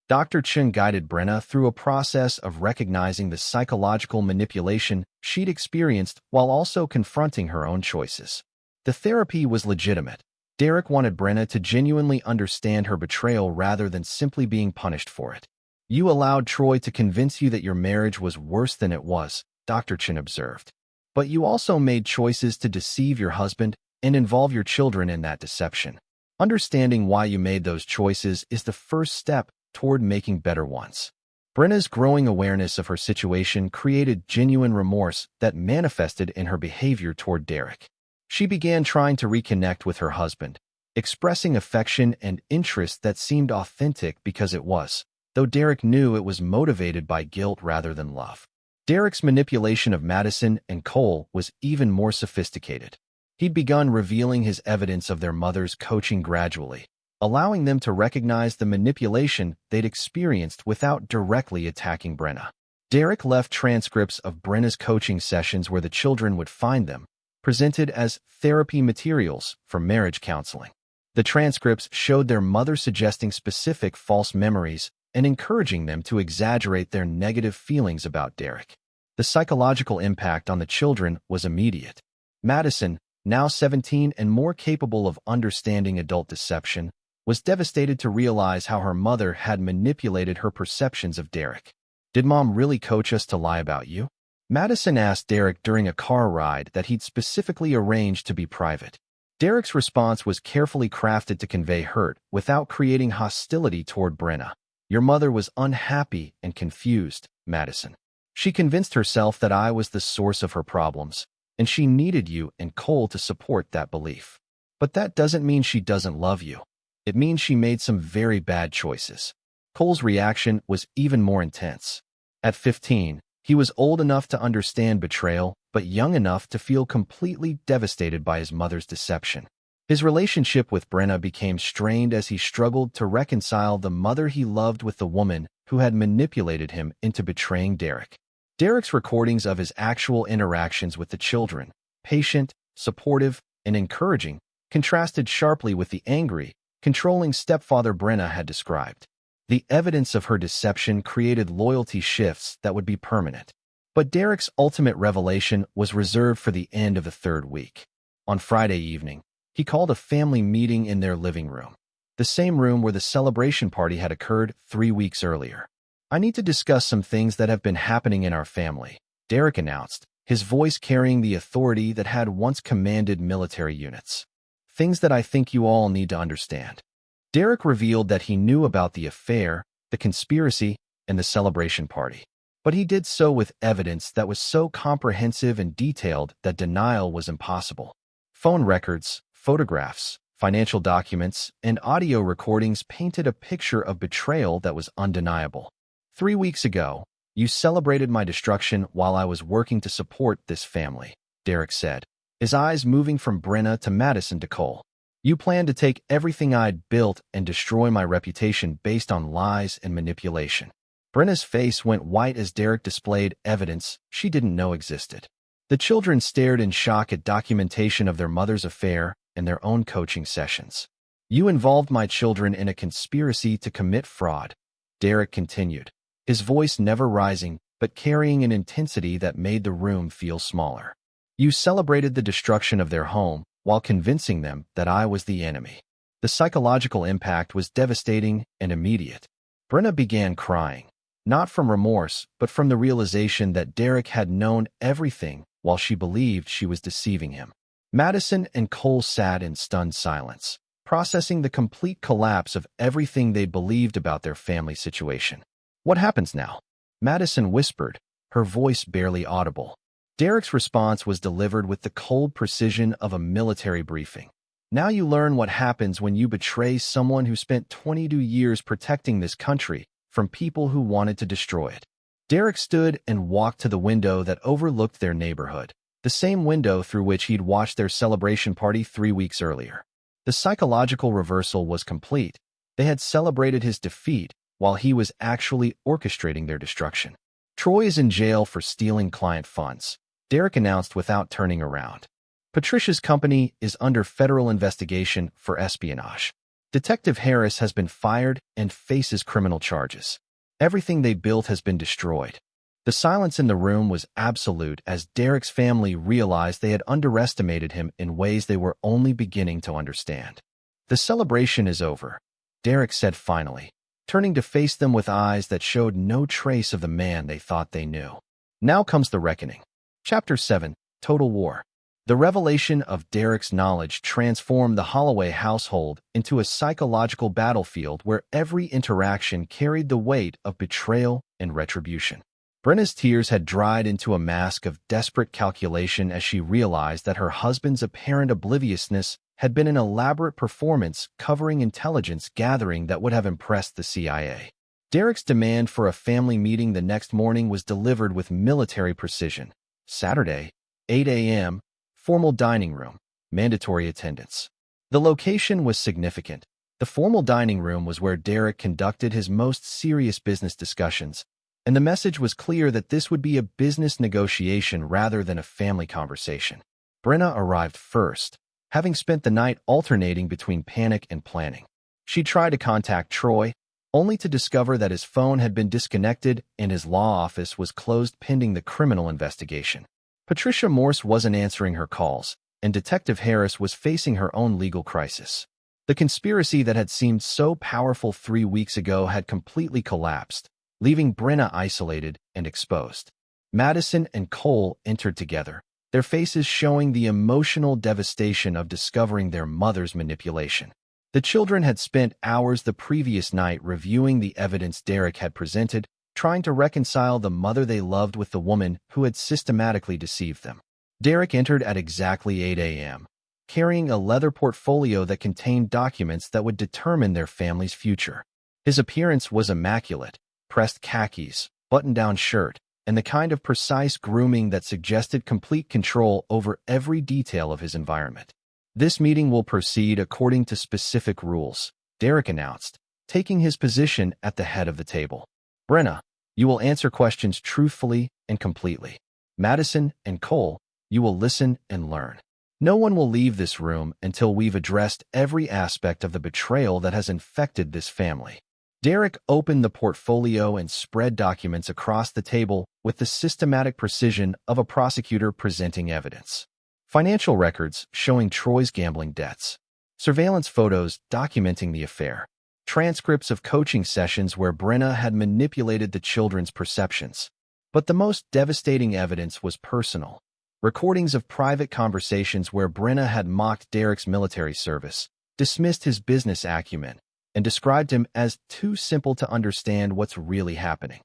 Dr. Chun guided Brenna through a process of recognizing the psychological manipulation she'd experienced while also confronting her own choices. The therapy was legitimate. Derek wanted Brenna to genuinely understand her betrayal rather than simply being punished for it. "You allowed Troy to convince you that your marriage was worse than it was," Dr. Chin observed. "But you also made choices to deceive your husband and involve your children in that deception. Understanding why you made those choices is the first step toward making better ones." Brenna's growing awareness of her situation created genuine remorse that manifested in her behavior toward Derek. She began trying to reconnect with her husband, expressing affection and interest that seemed authentic because it was, though Derek knew it was motivated by guilt rather than love. Derek's manipulation of Madison and Cole was even more sophisticated. He'd begun revealing his evidence of their mother's coaching gradually, allowing them to recognize the manipulation they'd experienced without directly attacking Brenna. Derek left transcripts of Brenna's coaching sessions where the children would find them, presented as therapy materials for marriage counseling. The transcripts showed their mother suggesting specific false memories and encouraging them to exaggerate their negative feelings about Derek. The psychological impact on the children was immediate. Madison, now 17 and more capable of understanding adult deception, was devastated to realize how her mother had manipulated her perceptions of Derek. "Did Mom really coach us to lie about you?" Madison asked Derek during a car ride that he'd specifically arranged to be private. Derek's response was carefully crafted to convey hurt without creating hostility toward Brenna. "Your mother was unhappy and confused, Madison. She convinced herself that I was the source of her problems, and she needed you and Cole to support that belief. But that doesn't mean she doesn't love you. It means she made some very bad choices." Cole's reaction was even more intense. At 15, he was old enough to understand betrayal, but young enough to feel completely devastated by his mother's deception. His relationship with Brenna became strained as he struggled to reconcile the mother he loved with the woman who had manipulated him into betraying Derek. Derek's recordings of his actual interactions with the children, patient, supportive, and encouraging, contrasted sharply with the angry, controlling stepfather Brenna had described. The evidence of her deception created loyalty shifts that would be permanent. But Derek's ultimate revelation was reserved for the end of the third week. On Friday evening, he called a family meeting in their living room, the same room where the celebration party had occurred 3 weeks earlier. "I need to discuss some things that have been happening in our family," Derek announced, his voice carrying the authority that had once commanded military units. "Things that I think you all need to understand." Derek revealed that he knew about the affair, the conspiracy, and the celebration party. But he did so with evidence that was so comprehensive and detailed that denial was impossible. Phone records, photographs, financial documents, and audio recordings painted a picture of betrayal that was undeniable. 3 weeks ago, you celebrated my destruction while I was working to support this family, Derek said, his eyes moving from Brenna to Madison to Cole. You planned to take everything I'd built and destroy my reputation based on lies and manipulation. Brenna's face went white as Derek displayed evidence she didn't know existed. The children stared in shock at documentation of their mother's affair and their own coaching sessions. You involved my children in a conspiracy to commit fraud, Derek continued, his voice never rising but carrying an intensity that made the room feel smaller. You celebrated the destruction of their home while convincing them that I was the enemy. The psychological impact was devastating and immediate. Brenna began crying, not from remorse, but from the realization that Derek had known everything while she believed she was deceiving him. Madison and Cole sat in stunned silence, processing the complete collapse of everything they believed about their family situation. "What happens now?" Madison whispered, her voice barely audible. Derek's response was delivered with the cold precision of a military briefing. "Now you learn what happens when you betray someone who spent 22 years protecting this country from people who wanted to destroy it." Derek stood and walked to the window that overlooked their neighborhood, the same window through which he'd watched their celebration party 3 weeks earlier. The psychological reversal was complete. They had celebrated his defeat while he was actually orchestrating their destruction. "Troy is in jail for stealing client funds," Derek announced without turning around. "Patricia's company is under federal investigation for espionage. Detective Harris has been fired and faces criminal charges. Everything they built has been destroyed." The silence in the room was absolute as Derek's family realized they had underestimated him in ways they were only beginning to understand. "The celebration is over," Derek said finally, turning to face them with eyes that showed no trace of the man they thought they knew. "Now comes the reckoning." Chapter 7, Total War. The revelation of Derek's knowledge transformed the Holloway household into a psychological battlefield where every interaction carried the weight of betrayal and retribution. Brenna's tears had dried into a mask of desperate calculation as she realized that her husband's apparent obliviousness had been an elaborate performance covering intelligence gathering that would have impressed the CIA. Derek's demand for a family meeting the next morning was delivered with military precision. Saturday, 8 a.m., formal dining room, mandatory attendance. The location was significant. The formal dining room was where Derek conducted his most serious business discussions, and the message was clear that this would be a business negotiation rather than a family conversation. Brenna arrived first, having spent the night alternating between panic and planning. She tried to contact Troy, only to discover that his phone had been disconnected and his law office was closed pending the criminal investigation. Patricia Morse wasn't answering her calls, and Detective Harris was facing her own legal crisis. The conspiracy that had seemed so powerful 3 weeks ago had completely collapsed, leaving Brenna isolated and exposed. Madison and Cole entered together, their faces showing the emotional devastation of discovering their mother's manipulation. The children had spent hours the previous night reviewing the evidence Derek had presented, trying to reconcile the mother they loved with the woman who had systematically deceived them. Derek entered at exactly 8 a.m., carrying a leather portfolio that contained documents that would determine their family's future. His appearance was immaculate, pressed khakis, button-down shirt, and the kind of precise grooming that suggested complete control over every detail of his environment. "This meeting will proceed according to specific rules," Derek announced, taking his position at the head of the table. "Brenna, you will answer questions truthfully and completely. Madison and Cole, you will listen and learn. No one will leave this room until we've addressed every aspect of the betrayal that has infected this family." Derek opened the portfolio and spread documents across the table with the systematic precision of a prosecutor presenting evidence. Financial records showing Troy's gambling debts, surveillance photos documenting the affair, transcripts of coaching sessions where Brenna had manipulated the children's perceptions. But the most devastating evidence was personal. Recordings of private conversations where Brenna had mocked Derek's military service, dismissed his business acumen, and described him as too simple to understand what's really happening.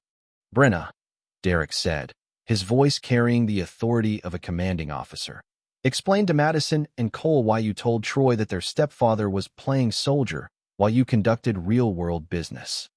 "Brenna," Derek said, his voice carrying the authority of a commanding officer, "explain to Madison and Cole why you told Troy that their stepfather was playing soldier while you conducted real-world business."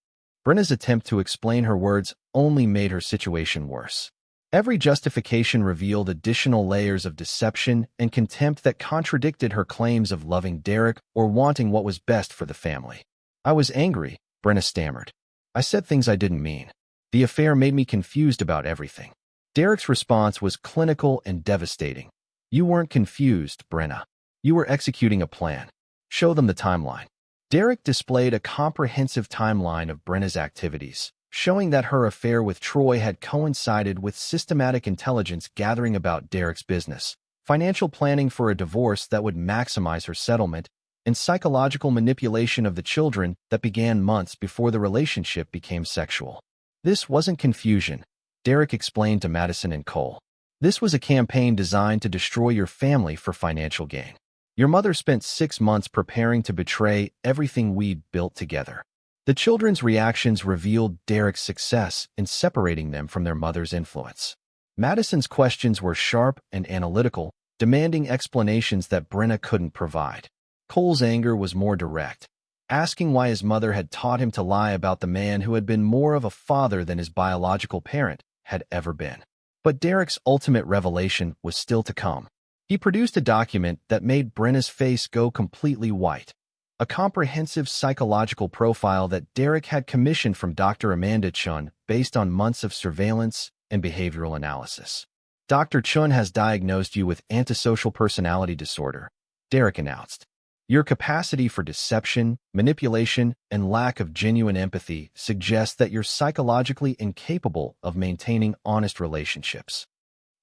Brenna's attempt to explain her words only made her situation worse. Every justification revealed additional layers of deception and contempt that contradicted her claims of loving Derek or wanting what was best for the family. "I was angry," Brenna stammered. "I said things I didn't mean. The affair made me confused about everything." Derek's response was clinical and devastating. "You weren't confused, Brenna. You were executing a plan. Show them the timeline." Derek displayed a comprehensive timeline of Brenna's activities, showing that her affair with Troy had coincided with systematic intelligence gathering about Derek's business, financial planning for a divorce that would maximize her settlement, and psychological manipulation of the children that began months before the relationship became sexual. "This wasn't confusion," Derek explained to Madison and Cole. "This was a campaign designed to destroy your family for financial gain. Your mother spent 6 months preparing to betray everything we'd built together." The children's reactions revealed Derek's success in separating them from their mother's influence. Madison's questions were sharp and analytical, demanding explanations that Brenna couldn't provide. Cole's anger was more direct, asking why his mother had taught him to lie about the man who had been more of a father than his biological parent had ever been. But Derek's ultimate revelation was still to come. He produced a document that made Brenna's face go completely white, a comprehensive psychological profile that Derek had commissioned from Dr. Amanda Chun based on months of surveillance and behavioral analysis. "Dr. Chun has diagnosed you with antisocial personality disorder," Derek announced. "Your capacity for deception, manipulation, and lack of genuine empathy suggests that you're psychologically incapable of maintaining honest relationships."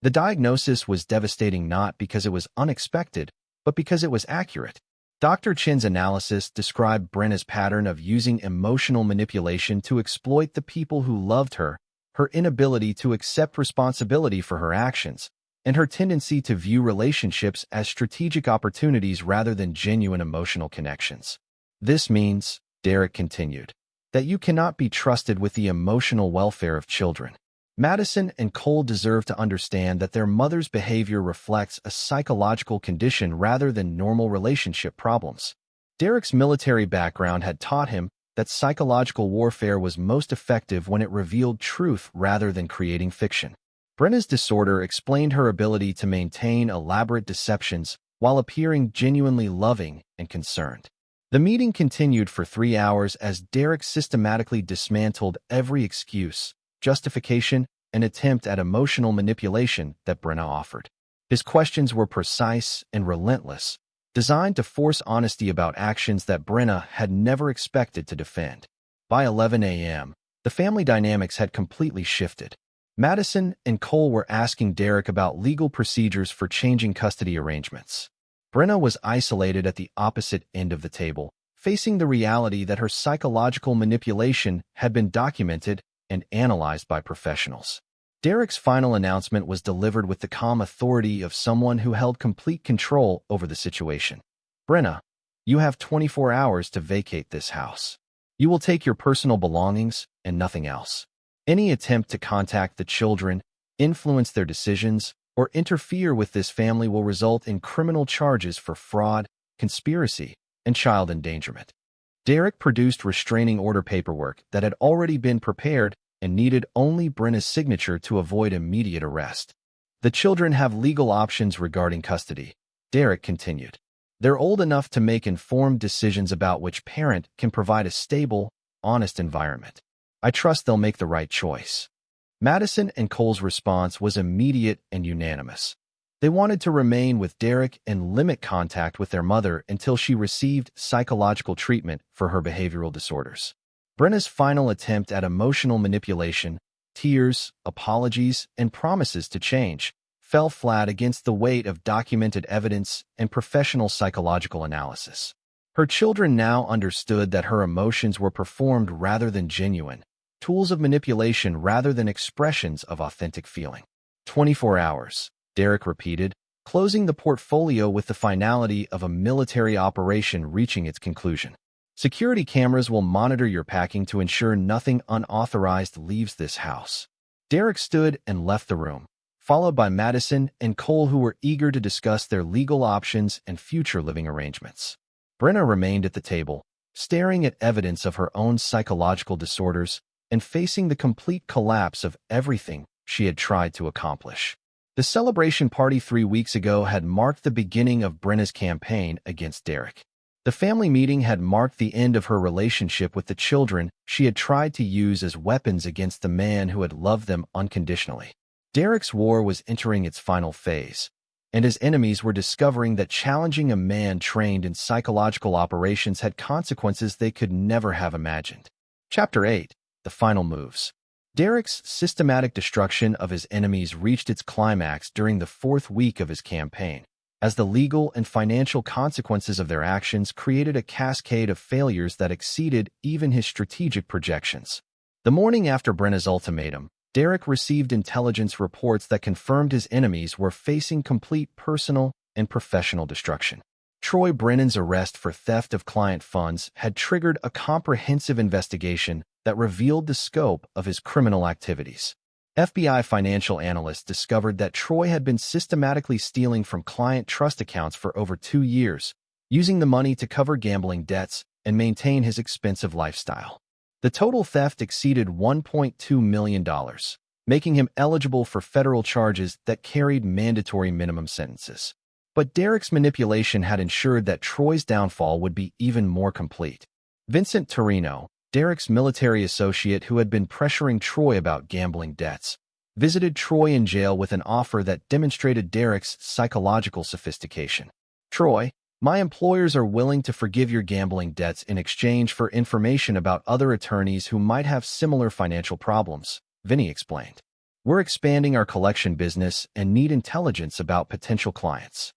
The diagnosis was devastating not because it was unexpected, but because it was accurate. Dr. Chin's analysis described Brenna's pattern of using emotional manipulation to exploit the people who loved her, her inability to accept responsibility for her actions, and her tendency to view relationships as strategic opportunities rather than genuine emotional connections. "This means," Derek continued, "that you cannot be trusted with the emotional welfare of children. Madison and Cole deserve to understand that their mother's behavior reflects a psychological condition rather than normal relationship problems." Derek's military background had taught him that psychological warfare was most effective when it revealed truth rather than creating fiction. Brenna's disorder explained her ability to maintain elaborate deceptions while appearing genuinely loving and concerned. The meeting continued for 3 hours as Derek systematically dismantled every excuse, justification, and attempt at emotional manipulation that Brenna offered. His questions were precise and relentless, designed to force honesty about actions that Brenna had never expected to defend. By 11 a.m., the family dynamics had completely shifted. Madison and Cole were asking Derek about legal procedures for changing custody arrangements. Brenna was isolated at the opposite end of the table, facing the reality that her psychological manipulation had been documented and analyzed by professionals. Derek's final announcement was delivered with the calm authority of someone who held complete control over the situation. "Brenna, you have 24 hours to vacate this house. You will take your personal belongings and nothing else. Any attempt to contact the children, influence their decisions, or interfere with this family will result in criminal charges for fraud, conspiracy, and child endangerment." Derek produced restraining order paperwork that had already been prepared and needed only Brenna's signature to avoid immediate arrest. The children have legal options regarding custody, Derek continued. They're old enough to make informed decisions about which parent can provide a stable, honest environment. I trust they'll make the right choice. Madison and Cole's response was immediate and unanimous. They wanted to remain with Derek and limit contact with their mother until she received psychological treatment for her behavioral disorders. Brenna's final attempt at emotional manipulation, tears, apologies, and promises to change, fell flat against the weight of documented evidence and professional psychological analysis. Her children now understood that her emotions were performed rather than genuine, tools of manipulation rather than expressions of authentic feeling. 24 hours, Derek repeated, closing the portfolio with the finality of a military operation reaching its conclusion. Security cameras will monitor your packing to ensure nothing unauthorized leaves this house. Derek stood and left the room, followed by Madison and Cole, who were eager to discuss their legal options and future living arrangements. Brenna remained at the table, staring at evidence of her own psychological disorders and facing the complete collapse of everything she had tried to accomplish. The celebration party 3 weeks ago had marked the beginning of Brenna's campaign against Derek. The family meeting had marked the end of her relationship with the children she had tried to use as weapons against the man who had loved them unconditionally. Derek's war was entering its final phase, and his enemies were discovering that challenging a man trained in psychological operations had consequences they could never have imagined. Chapter 8. The Final Moves. Derek's systematic destruction of his enemies reached its climax during the 4th week of his campaign, as the legal and financial consequences of their actions created a cascade of failures that exceeded even his strategic projections. The morning after Brenna's ultimatum, Derek received intelligence reports that confirmed his enemies were facing complete personal and professional destruction. Troy Brennan's arrest for theft of client funds had triggered a comprehensive investigation that revealed the scope of his criminal activities. FBI financial analysts discovered that Troy had been systematically stealing from client trust accounts for over 2 years, using the money to cover gambling debts and maintain his expensive lifestyle. The total theft exceeded $1.2 million, making him eligible for federal charges that carried mandatory minimum sentences. But Derek's manipulation had ensured that Troy's downfall would be even more complete. Vincent Torino, Derek's military associate who had been pressuring Troy about gambling debts, visited Troy in jail with an offer that demonstrated Derek's psychological sophistication. "Troy, my employers are willing to forgive your gambling debts in exchange for information about other attorneys who might have similar financial problems," Vinny explained. "We're expanding our collection business and need intelligence about potential clients."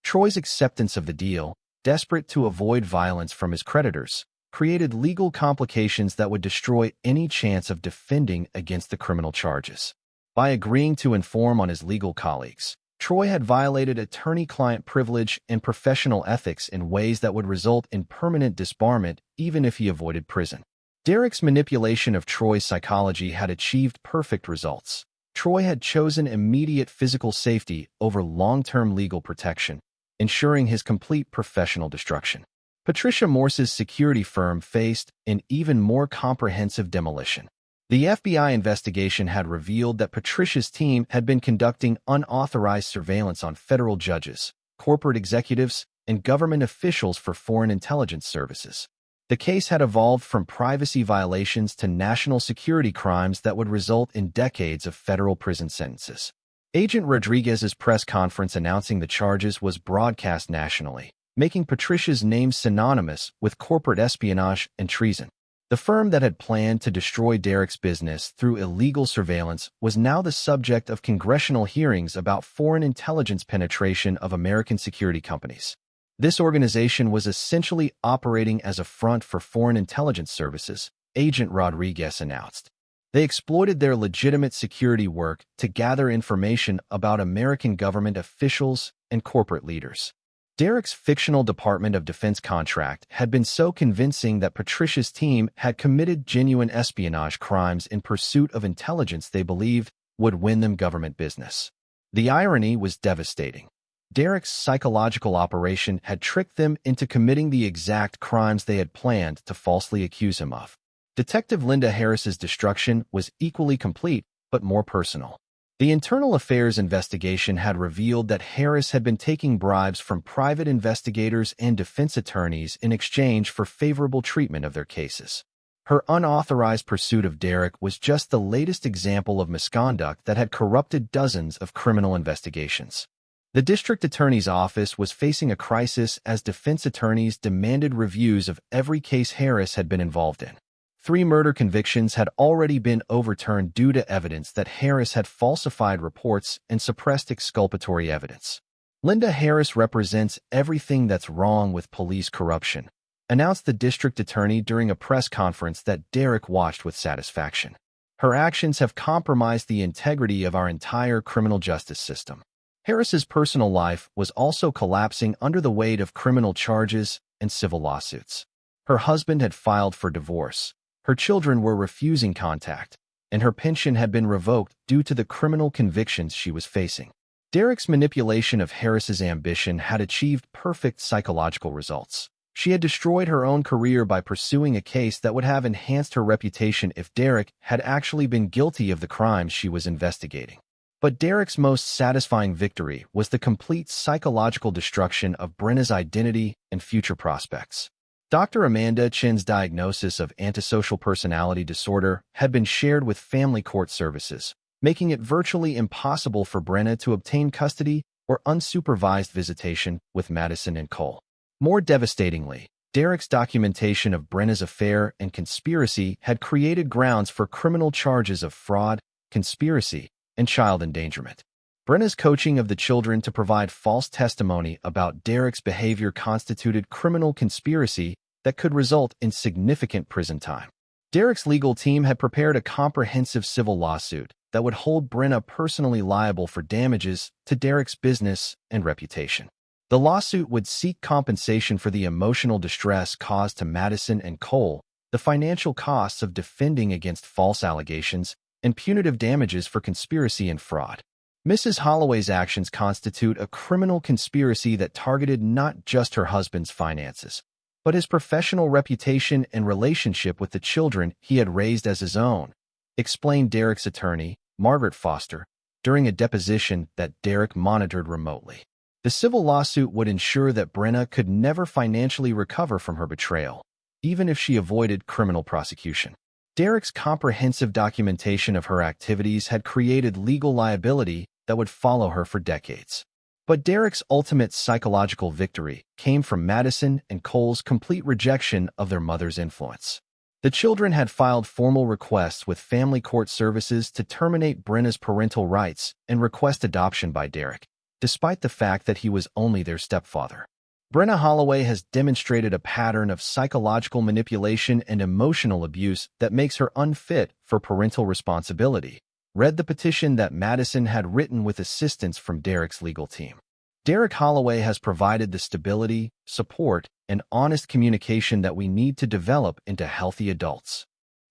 Troy's acceptance of the deal, desperate to avoid violence from his creditors, created legal complications that would destroy any chance of defending against the criminal charges. By agreeing to inform on his legal colleagues, Troy had violated attorney-client privilege and professional ethics in ways that would result in permanent disbarment even if he avoided prison. Derek's manipulation of Troy's psychology had achieved perfect results. Troy had chosen immediate physical safety over long-term legal protection, ensuring his complete professional destruction. Patricia Morse's security firm faced an even more comprehensive demolition. The FBI investigation had revealed that Patricia's team had been conducting unauthorized surveillance on federal judges, corporate executives, and government officials for foreign intelligence services. The case had evolved from privacy violations to national security crimes that would result in decades of federal prison sentences. Agent Rodriguez's press conference announcing the charges was broadcast nationally, making Patricia's name synonymous with corporate espionage and treason. The firm that had planned to destroy Derek's business through illegal surveillance was now the subject of congressional hearings about foreign intelligence penetration of American security companies. This organization was essentially operating as a front for foreign intelligence services, Agent Rodriguez announced. They exploited their legitimate security work to gather information about American government officials and corporate leaders. Derek's fictional Department of Defense contract had been so convincing that Patricia's team had committed genuine espionage crimes in pursuit of intelligence they believed would win them government business. The irony was devastating. Derek's psychological operation had tricked them into committing the exact crimes they had planned to falsely accuse him of. Detective Linda Harris's destruction was equally complete, but more personal. The internal affairs investigation had revealed that Harris had been taking bribes from private investigators and defense attorneys in exchange for favorable treatment of their cases. Her unauthorized pursuit of Derek was just the latest example of misconduct that had corrupted dozens of criminal investigations. The district attorney's office was facing a crisis as defense attorneys demanded reviews of every case Harris had been involved in. 3 murder convictions had already been overturned due to evidence that Harris had falsified reports and suppressed exculpatory evidence. Linda Harris represents everything that's wrong with police corruption, announced the district attorney during a press conference that Derek watched with satisfaction. Her actions have compromised the integrity of our entire criminal justice system. Harris's personal life was also collapsing under the weight of criminal charges and civil lawsuits. Her husband had filed for divorce. Her children were refusing contact, and her pension had been revoked due to the criminal convictions she was facing. Derek's manipulation of Harris's ambition had achieved perfect psychological results. She had destroyed her own career by pursuing a case that would have enhanced her reputation if Derek had actually been guilty of the crimes she was investigating. But Derek's most satisfying victory was the complete psychological destruction of Brenna's identity and future prospects. Dr. Amanda Chin's diagnosis of antisocial personality disorder had been shared with family court services, making it virtually impossible for Brenna to obtain custody or unsupervised visitation with Madison and Cole. More devastatingly, Derek's documentation of Brenna's affair and conspiracy had created grounds for criminal charges of fraud, conspiracy, and child endangerment. Brenna's coaching of the children to provide false testimony about Derek's behavior constituted criminal conspiracy that could result in significant prison time. Derek's legal team had prepared a comprehensive civil lawsuit that would hold Brenna personally liable for damages to Derek's business and reputation. The lawsuit would seek compensation for the emotional distress caused to Madison and Cole, the financial costs of defending against false allegations, and punitive damages for conspiracy and fraud. Mrs. Holloway's actions constitute a criminal conspiracy that targeted not just her husband's finances, but his professional reputation and relationship with the children he had raised as his own, explained Derek's attorney, Margaret Foster, during a deposition that Derek monitored remotely. The civil lawsuit would ensure that Brenna could never financially recover from her betrayal, even if she avoided criminal prosecution. Derek's comprehensive documentation of her activities had created legal liability that would follow her for decades. But Derek's ultimate psychological victory came from Madison and Cole's complete rejection of their mother's influence. The children had filed formal requests with family court services to terminate Brenna's parental rights and request adoption by Derek, despite the fact that he was only their stepfather. Brenna Holloway has demonstrated a pattern of psychological manipulation and emotional abuse that makes her unfit for parental responsibility, read the petition that Madison had written with assistance from Derek's legal team. Derek Holloway has provided the stability, support, and honest communication that we need to develop into healthy adults.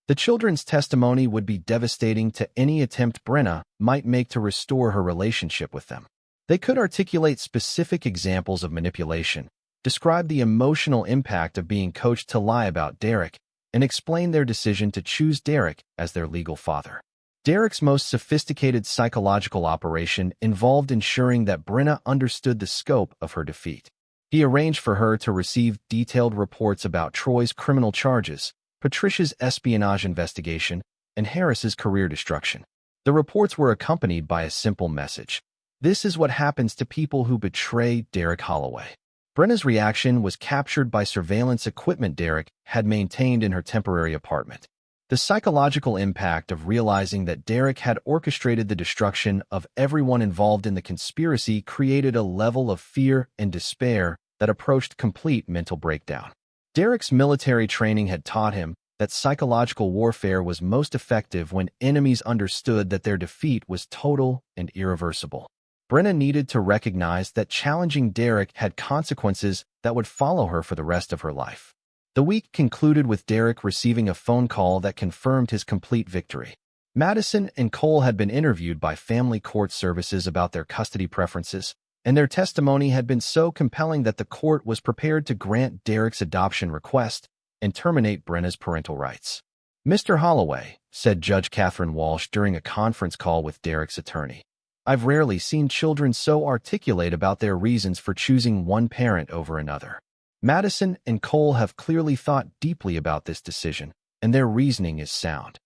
The children's testimony would be devastating to any attempt Brenna might make to restore her relationship with them. They could articulate specific examples of manipulation, describe the emotional impact of being coached to lie about Derek, and explain their decision to choose Derek as their legal father. Derek's most sophisticated psychological operation involved ensuring that Brenna understood the scope of her defeat. He arranged for her to receive detailed reports about Troy's criminal charges, Patricia's espionage investigation, and Harris's career destruction. The reports were accompanied by a simple message: "This is what happens to people who betray Derek Holloway." Brenna's reaction was captured by surveillance equipment Derek had maintained in her temporary apartment. The psychological impact of realizing that Derek had orchestrated the destruction of everyone involved in the conspiracy created a level of fear and despair that approached complete mental breakdown. Derek's military training had taught him that psychological warfare was most effective when enemies understood that their defeat was total and irreversible. Brenna needed to recognize that challenging Derek had consequences that would follow her for the rest of her life. The week concluded with Derek receiving a phone call that confirmed his complete victory. Madison and Cole had been interviewed by family court services about their custody preferences, and their testimony had been so compelling that the court was prepared to grant Derek's adoption request and terminate Brenna's parental rights. "Mr. Holloway," said Judge Catherine Walsh during a conference call with Derek's attorney, "I've rarely seen children so articulate about their reasons for choosing one parent over another. Madison and Cole have clearly thought deeply about this decision, and their reasoning is sound."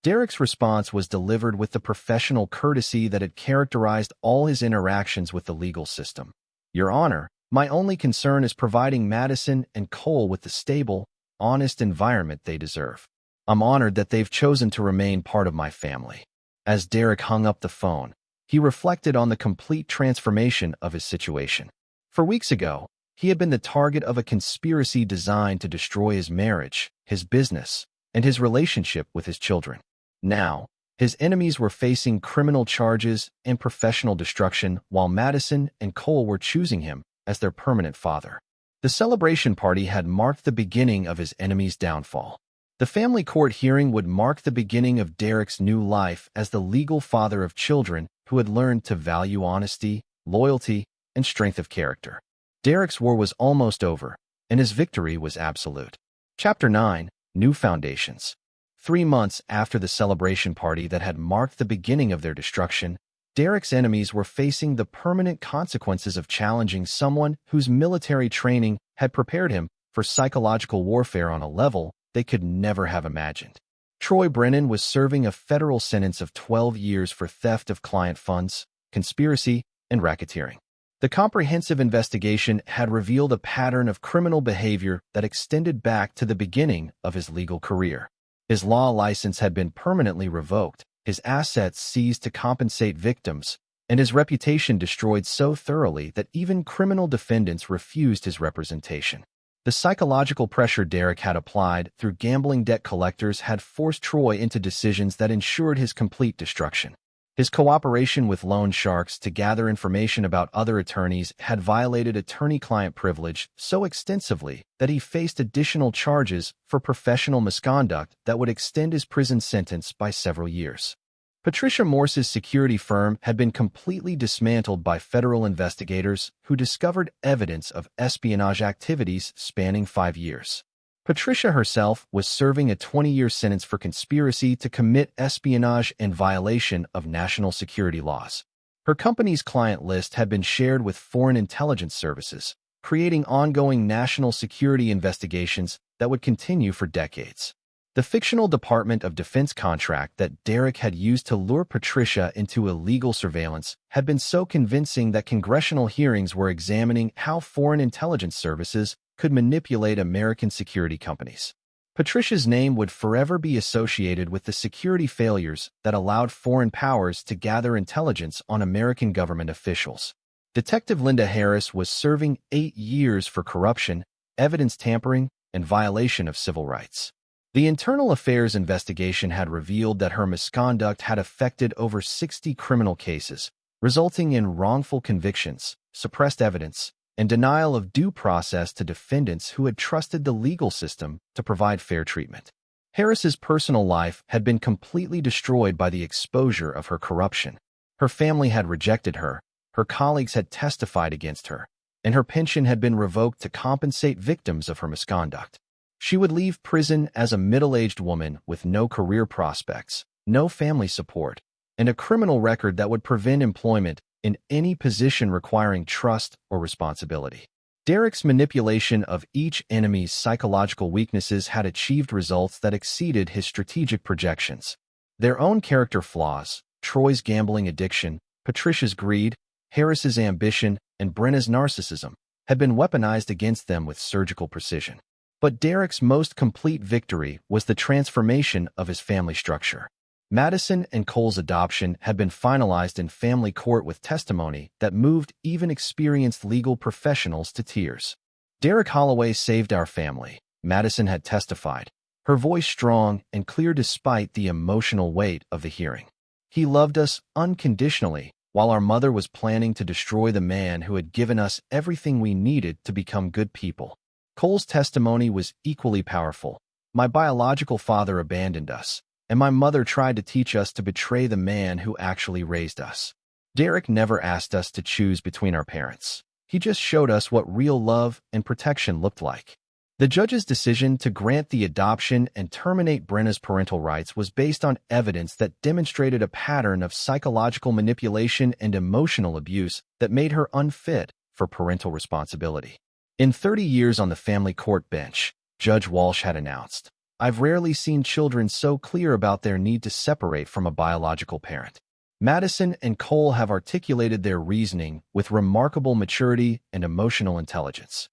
Derek's response was delivered with the professional courtesy that had characterized all his interactions with the legal system. "Your Honor, my only concern is providing Madison and Cole with the stable, honest environment they deserve. I'm honored that they've chosen to remain part of my family." As Derek hung up the phone, he reflected on the complete transformation of his situation. For weeks ago, he had been the target of a conspiracy designed to destroy his marriage, his business, and his relationship with his children. Now, his enemies were facing criminal charges and professional destruction, while Madison and Cole were choosing him as their permanent father. The celebration party had marked the beginning of his enemy's downfall. The family court hearing would mark the beginning of Derek's new life as the legal father of children who had learned to value honesty, loyalty, and strength of character. Derek's war was almost over, and his victory was absolute. Chapter 9: New Foundations. 3 months after the celebration party that had marked the beginning of their destruction, Derek's enemies were facing the permanent consequences of challenging someone whose military training had prepared him for psychological warfare on a level they could never have imagined. Troy Brennan was serving a federal sentence of 12 years for theft of client funds, conspiracy, and racketeering. The comprehensive investigation had revealed a pattern of criminal behavior that extended back to the beginning of his legal career. His law license had been permanently revoked, his assets seized to compensate victims, and his reputation destroyed so thoroughly that even criminal defendants refused his representation. The psychological pressure Derek had applied through gambling debt collectors had forced Troy into decisions that ensured his complete destruction. His cooperation with loan sharks to gather information about other attorneys had violated attorney-client privilege so extensively that he faced additional charges for professional misconduct that would extend his prison sentence by several years. Patricia Morse's security firm had been completely dismantled by federal investigators who discovered evidence of espionage activities spanning 5 years. Patricia herself was serving a 20-year sentence for conspiracy to commit espionage and violation of national security laws. Her company's client list had been shared with foreign intelligence services, creating ongoing national security investigations that would continue for decades. The fictional Department of Defense contract that Derek had used to lure Patricia into illegal surveillance had been so convincing that congressional hearings were examining how foreign intelligence services could manipulate American security companies. Patricia's name would forever be associated with the security failures that allowed foreign powers to gather intelligence on American government officials. Detective Linda Harris was serving 8 years for corruption, evidence tampering, and violation of civil rights. The internal affairs investigation had revealed that her misconduct had affected over 60 criminal cases, resulting in wrongful convictions, suppressed evidence, and denial of due process to defendants who had trusted the legal system to provide fair treatment. Harris's personal life had been completely destroyed by the exposure of her corruption. Her family had rejected her, her colleagues had testified against her, and her pension had been revoked to compensate victims of her misconduct. She would leave prison as a middle-aged woman with no career prospects, no family support, and a criminal record that would prevent employment in any position requiring trust or responsibility. Derek's manipulation of each enemy's psychological weaknesses had achieved results that exceeded his strategic projections. Their own character flaws, Troy's gambling addiction, Patricia's greed, Harris's ambition, and Brenna's narcissism, had been weaponized against them with surgical precision. But Derek's most complete victory was the transformation of his family structure. Madison and Cole's adoption had been finalized in family court with testimony that moved even experienced legal professionals to tears. "Derek Holloway saved our family," Madison had testified, her voice strong and clear despite the emotional weight of the hearing. "He loved us unconditionally, while our mother was planning to destroy the man who had given us everything we needed to become good people." Cole's testimony was equally powerful. "My biological father abandoned us, and my mother tried to teach us to betray the man who actually raised us." Derek never asked us to choose between our parents. He just showed us what real love and protection looked like. The judge's decision to grant the adoption and terminate Brenna's parental rights was based on evidence that demonstrated a pattern of psychological manipulation and emotional abuse that made her unfit for parental responsibility. In 30 years on the family court bench, Judge Walsh had announced, "I've rarely seen children so clear about their need to separate from a biological parent." Madison and Cole have articulated their reasoning with remarkable maturity and emotional intelligence.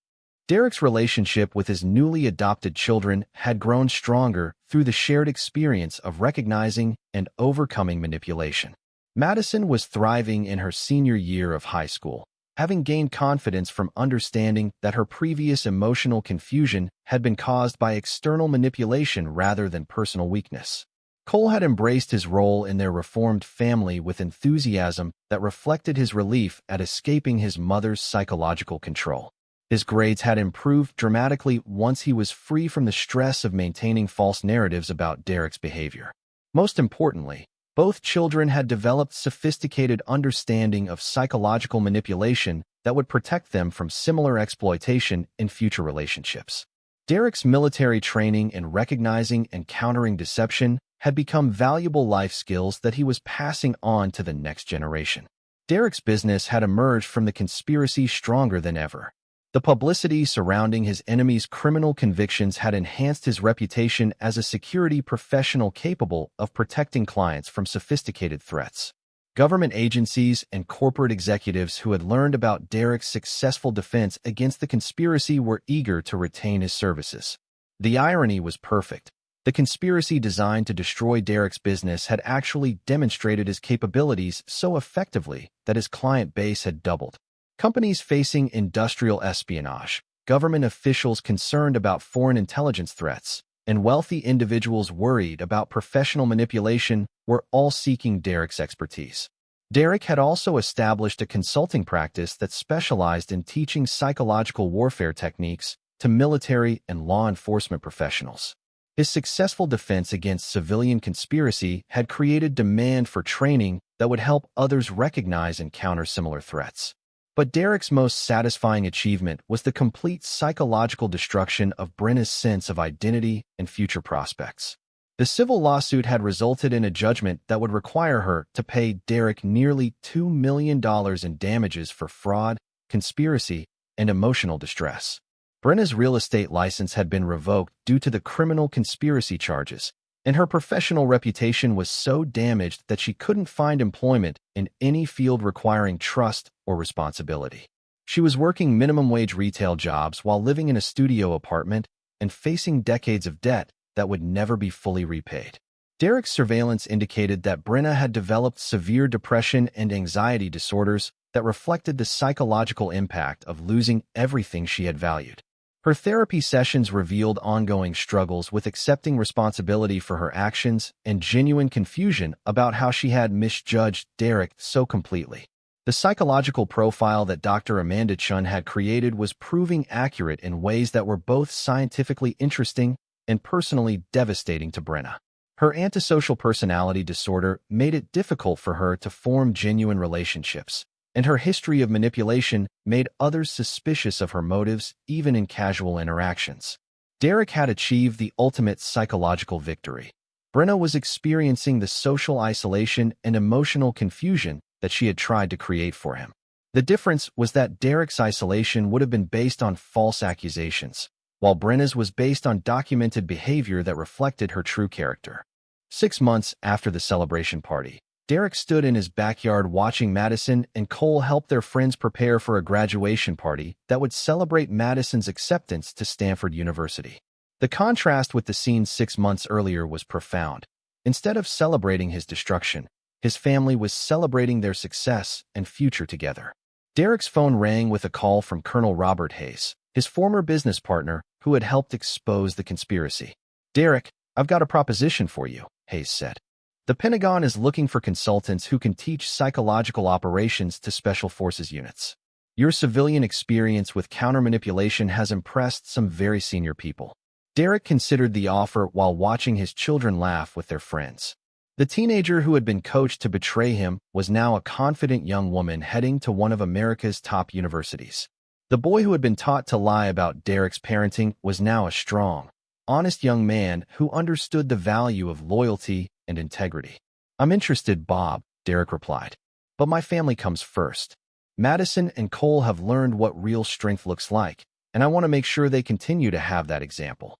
Derek's relationship with his newly adopted children had grown stronger through the shared experience of recognizing and overcoming manipulation. Madison was thriving in her senior year of high school, having gained confidence from understanding that her previous emotional confusion had been caused by external manipulation rather than personal weakness. Cole had embraced his role in their reformed family with enthusiasm that reflected his relief at escaping his mother's psychological control. His grades had improved dramatically once he was free from the stress of maintaining false narratives about Derek's behavior. Most importantly, both children had developed sophisticated understanding of psychological manipulation that would protect them from similar exploitation in future relationships. Derek's military training in recognizing and countering deception had become valuable life skills that he was passing on to the next generation. Derek's business had emerged from the conspiracy stronger than ever. The publicity surrounding his enemy's criminal convictions had enhanced his reputation as a security professional capable of protecting clients from sophisticated threats. Government agencies and corporate executives who had learned about Derek's successful defense against the conspiracy were eager to retain his services. The irony was perfect. The conspiracy designed to destroy Derek's business had actually demonstrated his capabilities so effectively that his client base had doubled. Companies facing industrial espionage, government officials concerned about foreign intelligence threats, and wealthy individuals worried about professional manipulation were all seeking Derek's expertise. Derek had also established a consulting practice that specialized in teaching psychological warfare techniques to military and law enforcement professionals. His successful defense against civilian conspiracy had created demand for training that would help others recognize and counter similar threats. But Derek's most satisfying achievement was the complete psychological destruction of Brenna's sense of identity and future prospects. The civil lawsuit had resulted in a judgment that would require her to pay Derek nearly $2 million in damages for fraud, conspiracy, and emotional distress. Brenna's real estate license had been revoked due to the criminal conspiracy charges, and her professional reputation was so damaged that she couldn't find employment in any field requiring trust or responsibility. She was working minimum-wage retail jobs while living in a studio apartment and facing decades of debt that would never be fully repaid. Derek's surveillance indicated that Brenna had developed severe depression and anxiety disorders that reflected the psychological impact of losing everything she had valued. Her therapy sessions revealed ongoing struggles with accepting responsibility for her actions and genuine confusion about how she had misjudged Derek so completely. The psychological profile that Dr. Amanda Chun had created was proving accurate in ways that were both scientifically interesting and personally devastating to Brenna. Her antisocial personality disorder made it difficult for her to form genuine relationships, and her history of manipulation made others suspicious of her motives even in casual interactions. Derek had achieved the ultimate psychological victory. Brenna was experiencing the social isolation and emotional confusion that she had tried to create for him. The difference was that Derek's isolation would have been based on false accusations, while Brenna's was based on documented behavior that reflected her true character. 6 months after the celebration party, Derek stood in his backyard watching Madison and Cole help their friends prepare for a graduation party that would celebrate Madison's acceptance to Stanford University. The contrast with the scene 6 months earlier was profound. Instead of celebrating his destruction, his family was celebrating their success and future together. Derek's phone rang with a call from Colonel Robert Hayes, his former business partner who had helped expose the conspiracy. "Derek, I've got a proposition for you," Hayes said. "The Pentagon is looking for consultants who can teach psychological operations to special forces units. Your civilian experience with counter-manipulation has impressed some very senior people." Derek considered the offer while watching his children laugh with their friends. The teenager who had been coached to betray him was now a confident young woman heading to one of America's top universities. The boy who had been taught to lie about Derek's parenting was now a strong, honest young man who understood the value of loyalty and integrity. "I'm interested, Bob," Derek replied. "But my family comes first. Madison and Cole have learned what real strength looks like, and I want to make sure they continue to have that example."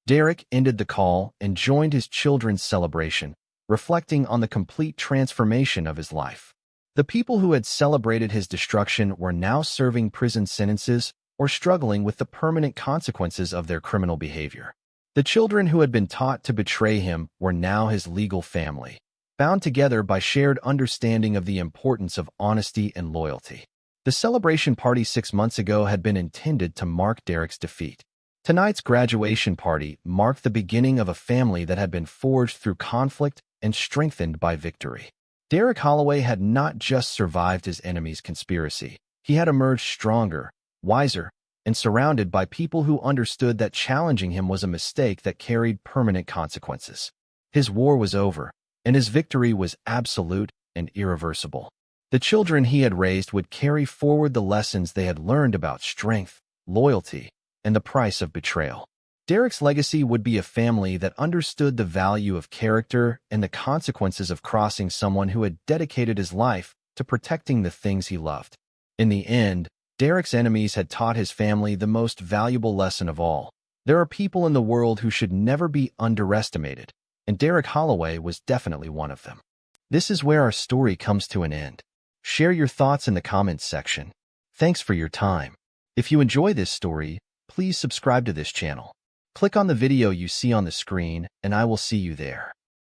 Derek ended the call and joined his children's celebration, reflecting on the complete transformation of his life. The people who had celebrated his destruction were now serving prison sentences or struggling with the permanent consequences of their criminal behavior. The children who had been taught to betray him were now his legal family, bound together by shared understanding of the importance of honesty and loyalty. The celebration party 6 months ago had been intended to mark Derek's defeat. Tonight's graduation party marked the beginning of a family that had been forged through conflict and strengthened by victory. Derek Holloway had not just survived his enemy's conspiracy. He had emerged stronger, wiser, and surrounded by people who understood that challenging him was a mistake that carried permanent consequences. His war was over, and his victory was absolute and irreversible. The children he had raised would carry forward the lessons they had learned about strength, loyalty, and the price of betrayal. Derek's legacy would be a family that understood the value of character and the consequences of crossing someone who had dedicated his life to protecting the things he loved. In the end, Derek's enemies had taught his family the most valuable lesson of all. There are people in the world who should never be underestimated, and Derek Holloway was definitely one of them. This is where our story comes to an end. Share your thoughts in the comments section. Thanks for your time. If you enjoy this story, please subscribe to this channel. Click on the video you see on the screen, and I will see you there.